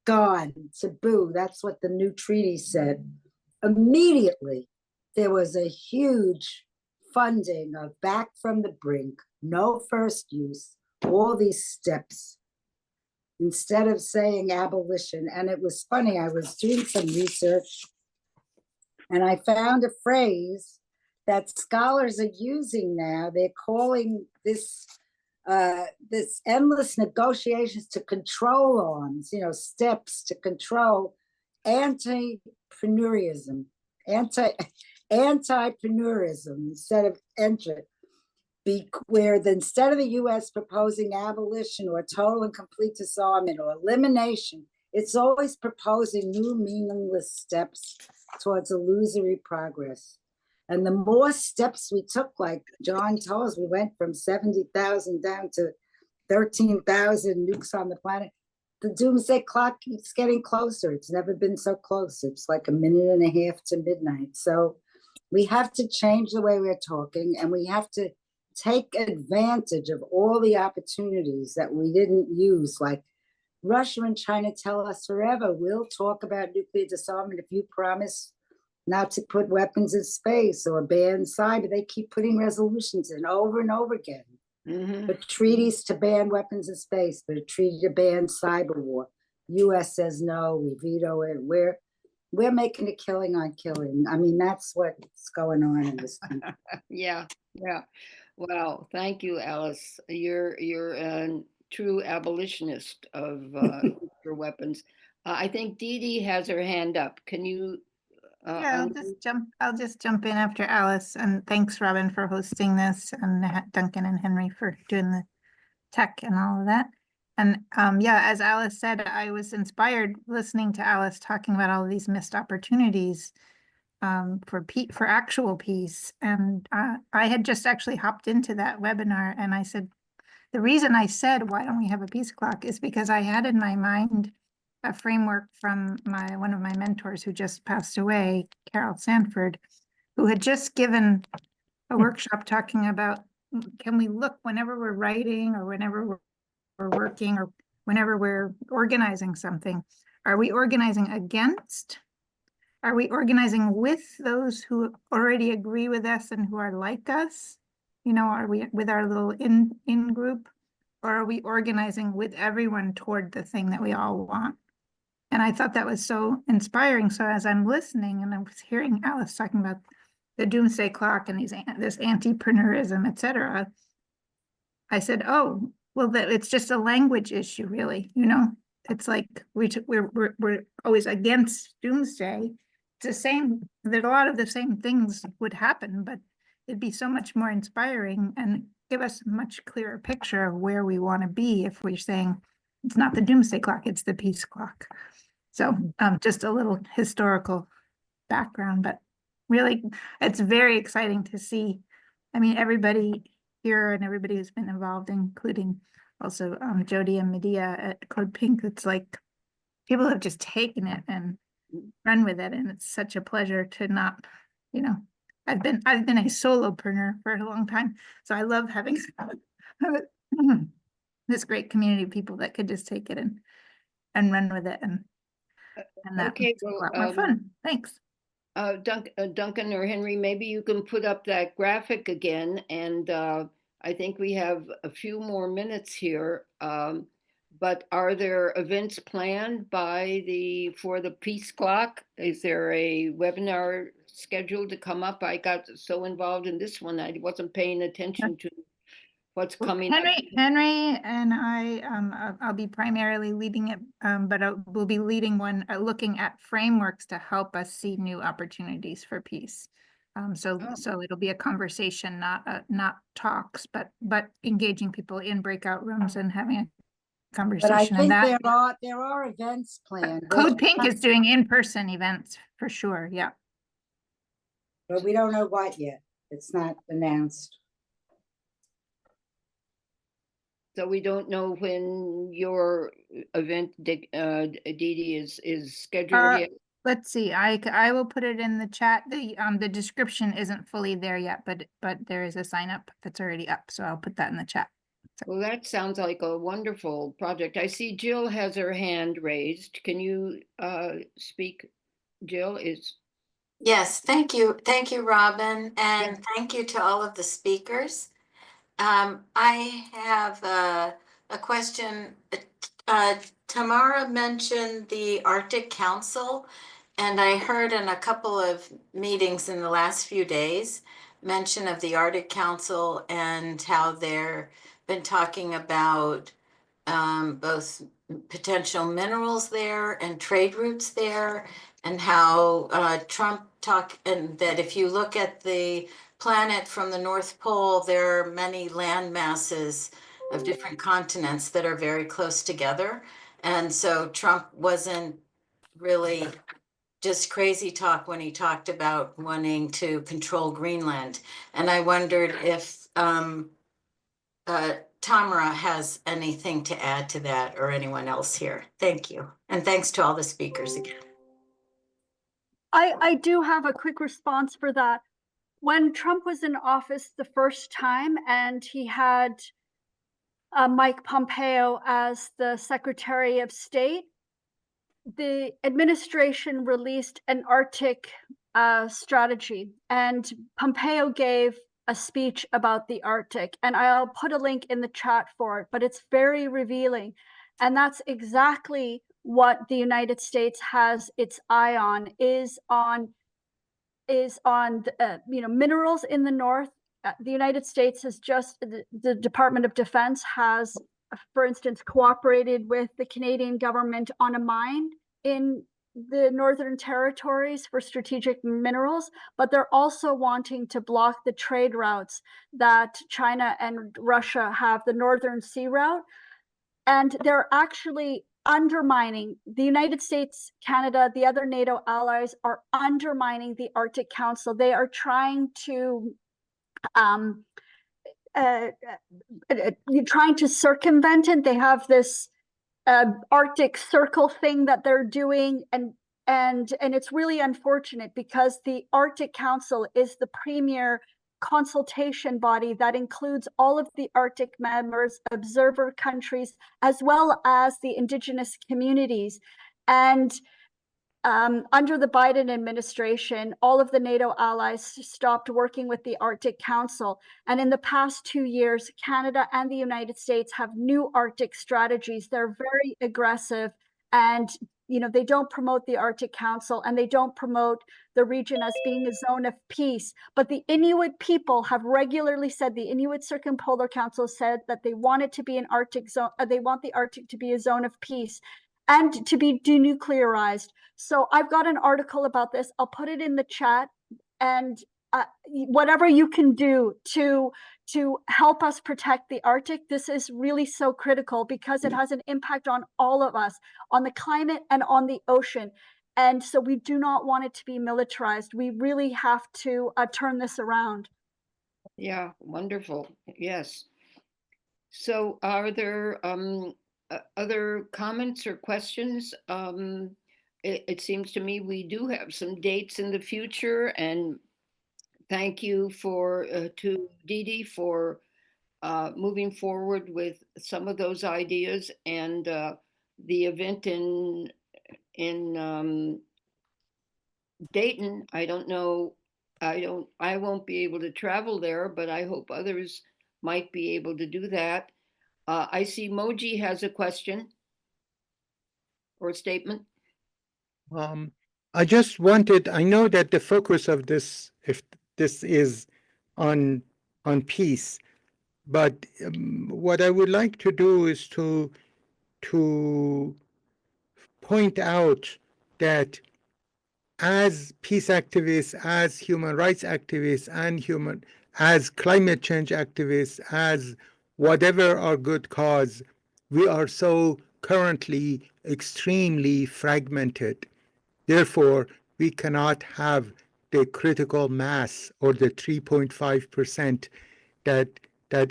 Gone, taboo. That's what the new treaty said. Immediately, there was a huge funding of back from the brink, no first use, all these steps, instead of saying abolition. And it was funny, I was doing some research and I found a phrase that scholars are using now. They're calling this this endless negotiations to control arms, you know, steps to control anti-preneurism, anti-preneurism instead of entry. Where instead of the U.S. proposing abolition or total and complete disarmament or elimination, it's always proposing new meaningless steps towards illusory progress. And the more steps we took, like John told us, we went from 70,000 down to 13,000 nukes on the planet. The doomsday clock keeps getting closer. It's never been so close. It's like a minute and a half to midnight. So we have to change the way we're talking, and we have to take advantage of all the opportunities that we didn't use. Like Russia and China tell us forever, we'll talk about nuclear disarmament if you promise not to put weapons in space or ban cyber. They keep putting resolutions in over and over again. But treaties to ban weapons in space, but a treaty to ban cyber war. U.S. says no, we veto it. We're making a killing on killing. I mean, that's what's going on in this country. Yeah. Wow, thank you, Alice. You're a true abolitionist of nuclear weapons. I think Dee Dee has her hand up. Can you? Yeah, I'll just jump in after Alice, and thanks, Robin, for hosting this, and Duncan and Henry for doing the tech and all of that. And yeah, as Alice said, I was inspired listening to Alice talking about all of these missed opportunities for actual peace. And I had just actually hopped into that webinar, and I said, the reason I said, why don't we have a peace clock, is because I had in my mind a framework from one of my mentors who just passed away, Carol Sanford, who had just given a workshop talking about, can we look whenever we're writing or whenever we're working or whenever we're organizing something, are we organizing against? Are we organizing with those who already agree with us and who are like us? You know, are we with our little in group, or are we organizing with everyone toward the thing that we all want? And I thought that was so inspiring. So as I'm listening and I was hearing Alice talking about the doomsday clock and this anti-preneurism, et cetera, I said, oh, well, it's just a language issue, really. You know, it's like we're always against doomsday. It's the same, that a lot of the same things would happen, but it'd be so much more inspiring and give us a much clearer picture of where we want to be if we're saying it's not the doomsday clock, it's the peace clock. So just a little historical background, but really it's very exciting to see. I mean, everybody here and everybody who's been involved, including also Jody and Medea at Code Pink, it's like people have just taken it and run with it. And it's such a pleasure to not, you know, I've been a solopreneur for a long time, so I love having this great community of people that could just take it and run with it, and that Okay, makes it a lot more fun. Thanks. Duncan or Henry, maybe you can put up that graphic again, and I think we have a few more minutes here. But are there events planned for the Peace Clock? Is there a webinar scheduled to come up? I got so involved in this one, I wasn't paying attention to what's coming up. Henry and I'll be primarily leading it, but we'll be leading one looking at frameworks to help us see new opportunities for peace. So it'll be a conversation, not talks, but engaging people in breakout rooms and having a conversation. But I think that there are events planned. Code Pink is doing in-person events for sure. Yeah. But we don't know what yet. It's not announced. So we don't know when your event, Dee Dee, is scheduled yet? Let's see. I will put it in the chat. The description isn't fully there yet, but there is a sign up that's already up. So I'll put that in the chat. Well, that sounds like a wonderful project. I see Jill has her hand raised. Can you speak, Jill? Yes, thank you. Thank you, Robin. And thank you to all of the speakers. I have a question. Tamara mentioned the Arctic Council, and I heard in a couple of meetings in the last few days mention of the Arctic Council and how they've been talking about both potential minerals there and trade routes there, and how Trump and that if you look at the planet from the North Pole, there are many land masses of different continents that are very close together. And so Trump wasn't really just crazy talk when he talked about wanting to control Greenland. And I wondered if Tamara has anything to add to that, or anyone else here. Thank you. And thanks to all the speakers again. I do have a quick response for that. When Trump was in office the first time and he had Mike Pompeo as the Secretary of State, the administration released an Arctic strategy, and Pompeo gave a speech about the Arctic, and I'll put a link in the chat for it, but it's very revealing. And that's exactly what the United States has its eye on, is on minerals in the north. The United States has the Department of Defense has, for instance, cooperated with the Canadian government on a mine in the Northern Territories for strategic minerals, but they're also wanting to block the trade routes that China and Russia have, the Northern Sea Route. And they're actually undermining the United States, Canada, the other NATO allies are undermining the Arctic Council. They are trying to circumvent it. They have this Arctic Circle thing that they're doing, and it's really unfortunate because the Arctic Council is the premier consultation body that includes all of the Arctic members, observer countries, as well as the indigenous communities. And under the Biden administration, all of the NATO allies stopped working with the Arctic Council. And in the past 2 years, Canada and the United States have new Arctic strategies. They're very aggressive, and they don't promote the Arctic Council, and they don't promote the region as being a zone of peace. But the Inuit people have regularly said, the Inuit Circumpolar Council said that they want it to be an Arctic zone. They want the Arctic to be a zone of peace and to be denuclearized. So I've got an article about this. I'll put it in the chat, and whatever you can do to help us protect the Arctic, this is really so critical because it has an impact on all of us, on the climate and on the ocean. And so we do not want it to be militarized. We really have to turn this around. Yeah, wonderful. Yes. So are there other comments or questions? It seems to me we do have some dates in the future, and thank you to Dee Dee for moving forward with some of those ideas, and the event in Dayton. I don't know. I won't be able to travel there, but I hope others might be able to do that. I see Moji has a question or a statement. I just wanted, I know that the focus of this, if this is on peace, but what I would like to do is to point out that as peace activists, as human rights activists, and as climate change activists, as whatever our good cause, we are so currently extremely fragmented. Therefore, we cannot have the critical mass or the 3.5% that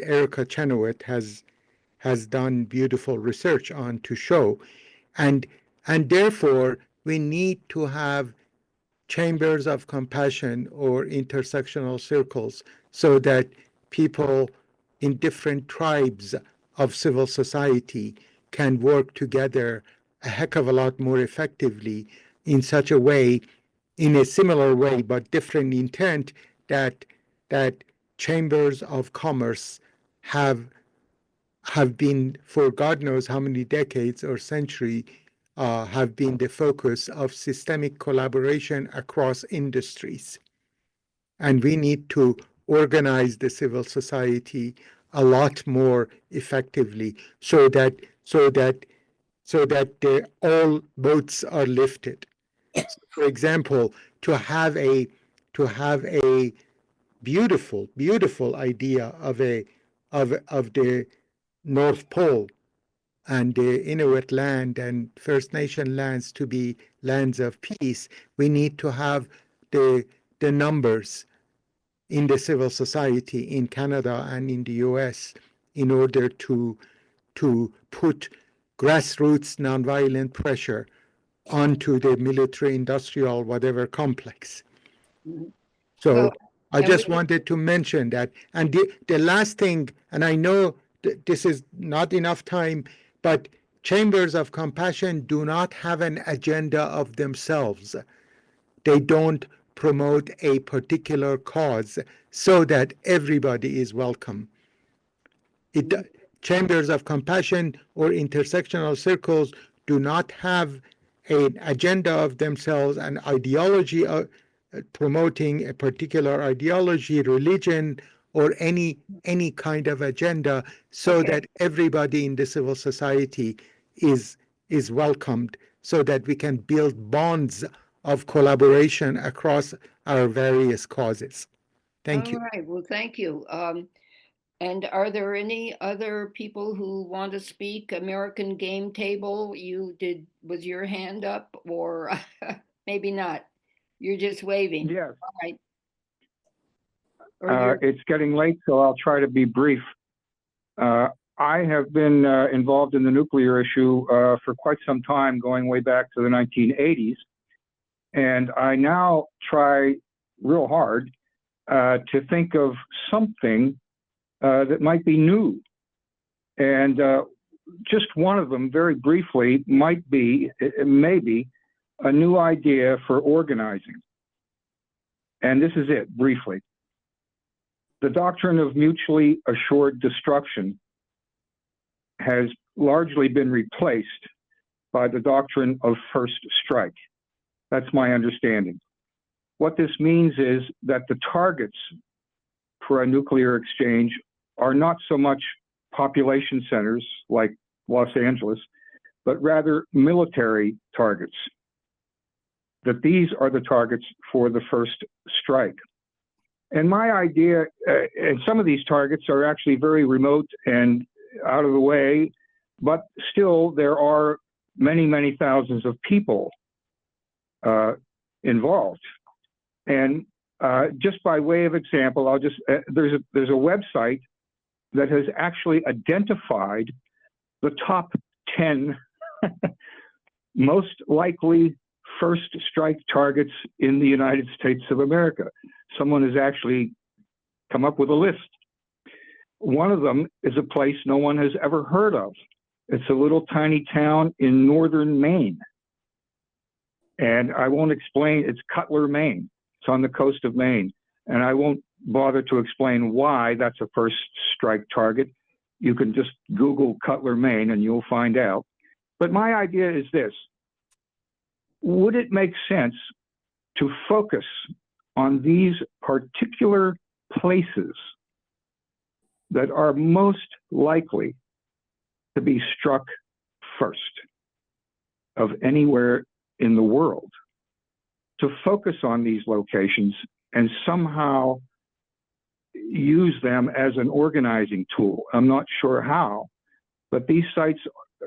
Erica Chenoweth has done beautiful research on to show. And therefore, we need to have chambers of compassion or intersectional circles so that people in different tribes of civil society can work together a heck of a lot more effectively in such a way, in a similar way but different intent, that chambers of commerce have been for God knows how many decades or century have been the focus of systemic collaboration across industries. And we need to organize the civil society a lot more effectively so that all boats are lifted. For example, to have a beautiful idea of the North Pole and the Inuit land and First Nation lands to be lands of peace, we need to have the numbers in the civil society in Canada and in the US in order to put grassroots nonviolent pressure onto the military industrial whatever complex. Mhm. So Well, I just wanted to mention that. And the last thing, and I know this is not enough time, but chambers of compassion do not have an agenda of themselves. They don't promote a particular cause so that everybody is welcome. Chambers of compassion or intersectional circles do not have an agenda of themselves, an ideology of promoting a particular ideology, religion, or any kind of agenda, so that everybody in the civil society is welcomed, so that we can build bonds of collaboration across our various causes. Thank you. All right, well, thank you. And are there any other people who want to speak? American Game Table, was your hand up, or maybe not? You're just waving. Yes. All right. Or It's getting late, so I'll try to be brief. I have been involved in the nuclear issue for quite some time, going way back to the 1980s. And I now try real hard to think of something that might be new. And just one of them, very briefly, might be, maybe, a new idea for organizing. And this is it, briefly. The doctrine of mutually assured destruction has largely been replaced by the doctrine of first strike. That's my understanding. What this means is that the targets for a nuclear exchange are not so much population centers like Los Angeles, but rather military targets. That these are the targets for the first strike. And my idea, and some of these targets are actually very remote and out of the way, but still there are many, many thousands of people involved. And just by way of example, I'll just, there's a website that has actually identified the top 10 most likely first strike targets in the United States of America. someone has actually come up with a list. One of them is a place no one has ever heard of. It's a little tiny town in northern Maine. And I won't explain, it's Cutler, Maine. It's on the coast of Maine. And I won't bother to explain why that's a first strike target. You can just Google Cutler, Maine, and you'll find out. But my idea is this. Would it make sense to focus on these particular places that are most likely to be struck first of anywhere in the world, to focus on these locations and somehow use them as an organizing tool? I'm not sure how, but these sites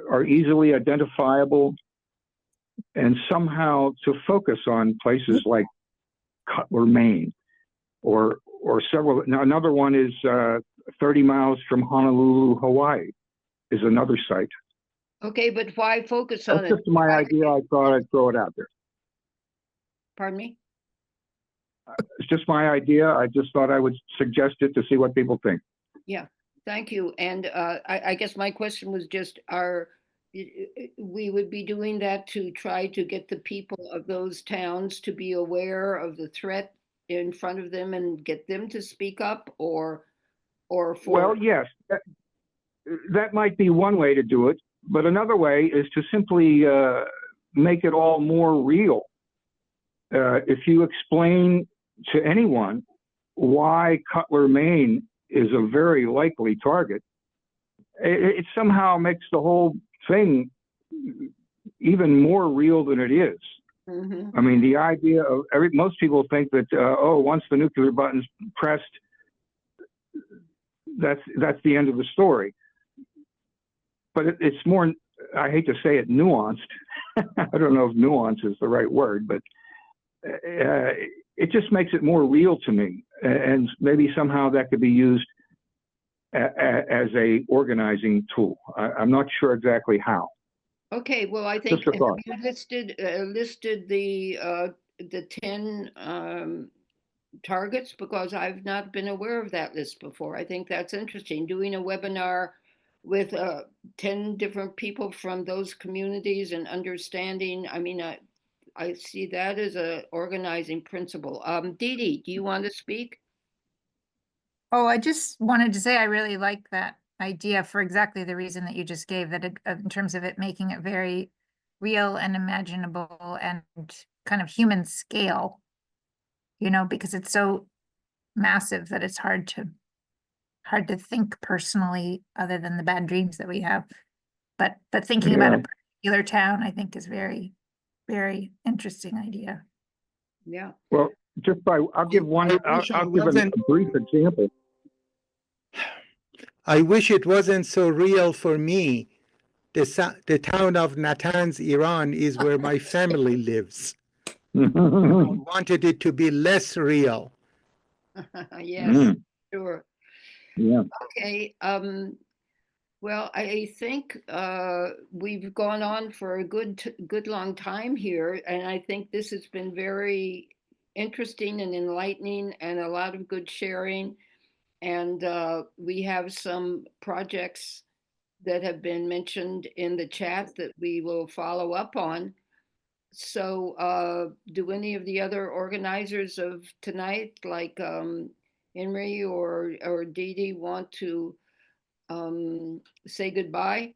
are easily identifiable, and somehow to focus on places like Cutler, Maine, or several. Now, another one is 30 miles from Honolulu, Hawaii, is another site. Okay, but why focus on That's it? just my idea. I thought I'd throw it out there. Pardon me? It's just my idea. I just thought I would suggest it to see what people think. Yeah, thank you. And I guess my question was just, we would be doing that to try to get the people of those towns to be aware of the threat in front of them and get them to speak up, or for? Well, yes, that might be one way to do it, but another way is to simply make it all more real. If you explain to anyone why Cutler, Maine is a very likely target, it somehow makes the whole thing even more real than it is. Mm-hmm. I mean, the idea of most people think that, once the nuclear button's pressed, that's the end of the story. But it's more, I hate to say it, nuanced. I don't know if nuance is the right word, but it just makes it more real to me. And maybe somehow that could be used as a organizing tool. I'm not sure exactly how. Okay, well, I think Just a thought. you listed the 10 targets, because I've not been aware of that list before. I think that's interesting. Doing a webinar with 10 different people from those communities and understanding. I mean, I see that as a organizing principle. Dee Dee, do you want to speak? Oh, I just wanted to say I really like that idea for exactly the reason that you just gave, that in terms of it making it very real and imaginable and kind of human scale, because it's so massive that it's hard to think personally, other than the bad dreams that we have. But thinking about a particular town, I think, is very, very interesting idea. Yeah. Well, I'll give a brief example. I wish it wasn't so real for me. The town of Natanz, Iran is where my family lives. I wanted it to be less real. Yes, sure. Yeah. Okay. Well, I think we've gone on for a good long time here, and I think this has been very interesting and enlightening, and a lot of good sharing. And we have some projects that have been mentioned in the chat that we will follow up on. So do any of the other organizers of tonight, like Henry or Dee Dee, want to say goodbye?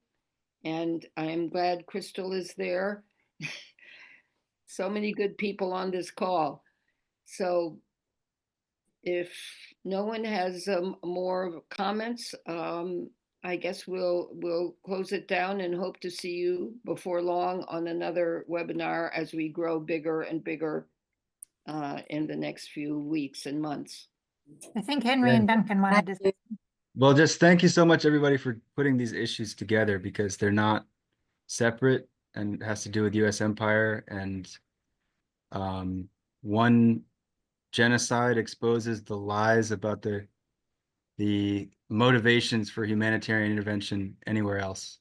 And I am glad Crystal is there. So many good people on this call. So if no one has more comments, I guess we'll close it down and hope to see you before long on another webinar as we grow bigger and bigger in the next few weeks and months. I think Henry and Duncan wanted to say. Well, just thank you so much, everybody, for putting these issues together, because they're not separate, and it has to do with U.S. empire. And one genocide exposes the lies about the motivations for humanitarian intervention anywhere else.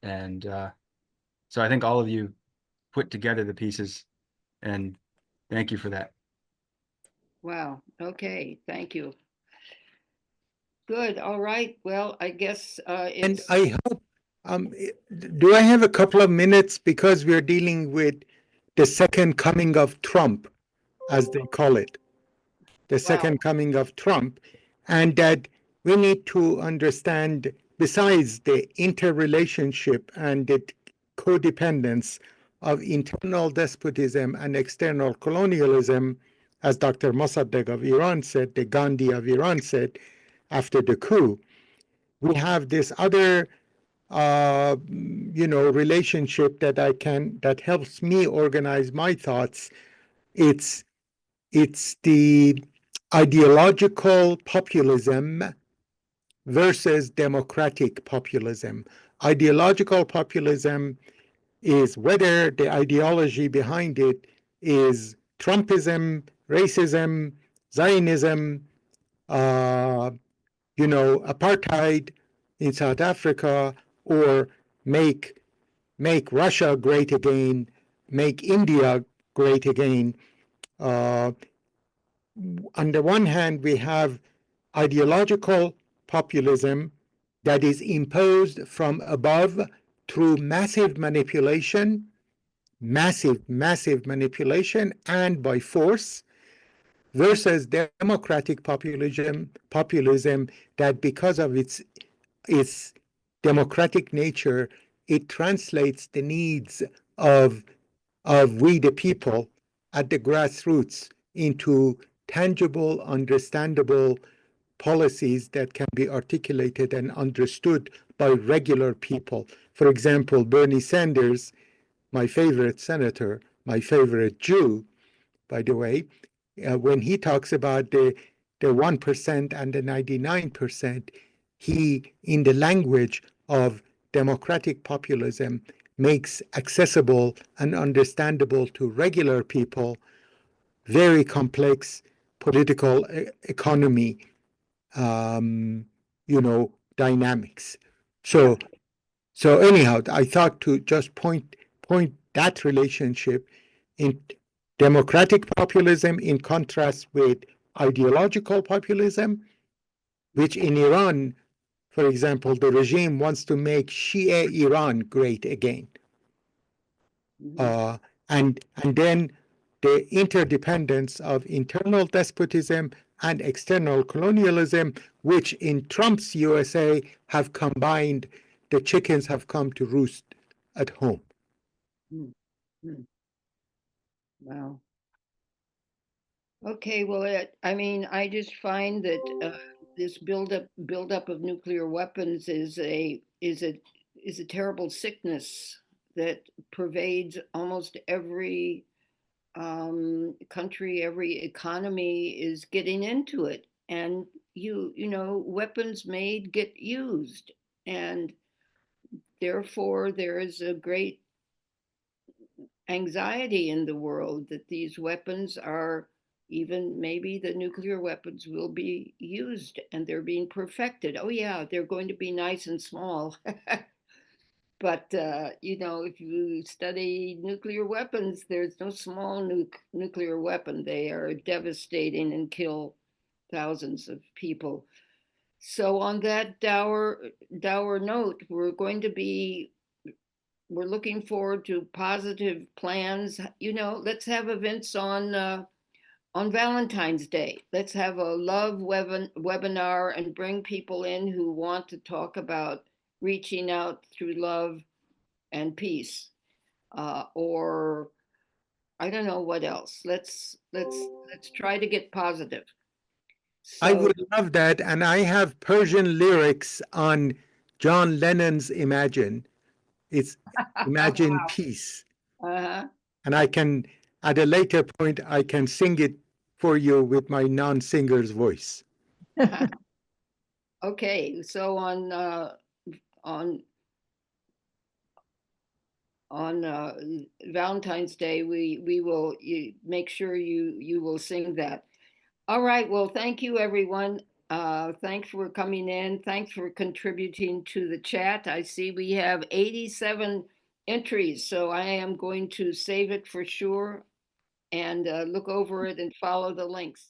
And so I think all of you put together the pieces, and thank you for that. Wow. Okay. Thank you. Good. All right. Well, I guess And it's. I hope, do I have a couple of minutes because we're dealing with the second coming of Trump, as they call it, the Wow. second coming of Trump, and that we need to understand, besides the interrelationship and the codependence of internal despotism and external colonialism, as Dr. Mossadegh of Iran said, the Gandhi of Iran said after the coup, we have this other relationship that helps me organize my thoughts. It's the ideological populism versus democratic populism. Ideological populism is whether the ideology behind it is Trumpism, racism, Zionism, apartheid in South Africa, or make Russia great again, make India great again. On the one hand, we have ideological populism that is imposed from above through massive manipulation and by force, versus democratic populism that, because of its democratic nature, it translates the needs of we the people at the grassroots into tangible, understandable policies that can be articulated and understood by regular people. For example, Bernie Sanders, my favorite senator, my favorite Jew, by the way, when he talks about the 1% and the 99%, he, in the language of democratic populism, makes accessible and understandable to regular people very complex political economy, dynamics. So anyhow, I thought to just point that relationship in democratic populism in contrast with ideological populism, which in Iran, for example, the regime wants to make Shia Iran great again. And then the interdependence of internal despotism and external colonialism, which in Trump's USA have combined, the chickens have come to roost at home. Wow. Okay, well, I mean, I just find that this buildup of nuclear weapons is a terrible sickness that pervades almost every country. Every economy is getting into it, and weapons made get used, and therefore there is a great anxiety in the world that these weapons are, even maybe the nuclear weapons will be used and they're being perfected. Oh yeah, they're going to be nice and small. But if you study nuclear weapons, there's no small nuclear weapon. They are devastating and kill thousands of people. So on that dour note, we're looking forward to positive plans. Let's have events on Valentine's Day. Let's have a love webinar and bring people in who want to talk about reaching out through love and peace. Or I don't know what else. Let's try to get positive. I would love that, and I have Persian lyrics on John Lennon's Imagine. It's Imagine Wow. Peace. Uh-huh. And I can, at a later point, I can sing it for you with my non-singer's voice. Okay, so on Valentine's Day, we will make sure you will sing that. All right. Well, thank you, everyone. Thanks for coming in. Thanks for contributing to the chat. I see we have 87 entries, so I am going to save it for sure and look over it and follow the links.